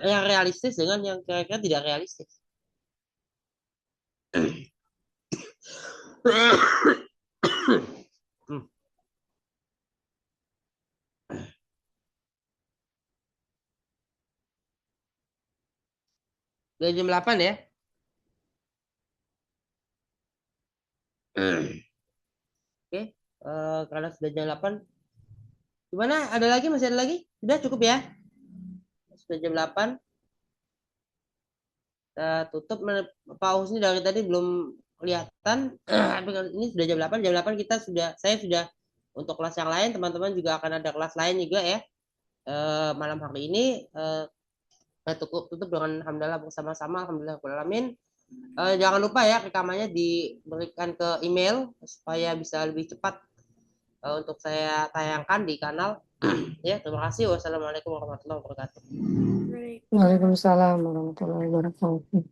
yang realistis dengan yang kira-kira tidak realistis. 2 jam 8 ya. Oke, karena sudah jam 8. Gimana? Ada lagi? Masih ada lagi? Sudah cukup ya? Sudah jam 8. Kita tutup. Pak Husni dari tadi belum kelihatan. Ini sudah jam 8. Jam 8 saya sudah untuk kelas yang lain. Teman-teman juga akan ada kelas lain juga ya. Malam hari ini tutup dengan alhamdulillah bersama-sama. Alhamdulillahirrahmanirrahim. Jangan lupa ya rekamannya diberikan ke email supaya bisa lebih cepat untuk saya tayangkan di kanal. Ya, terima kasih. Wassalamualaikum warahmatullahi wabarakatuh. Waalaikumsalam warahmatullahi wabarakatuh.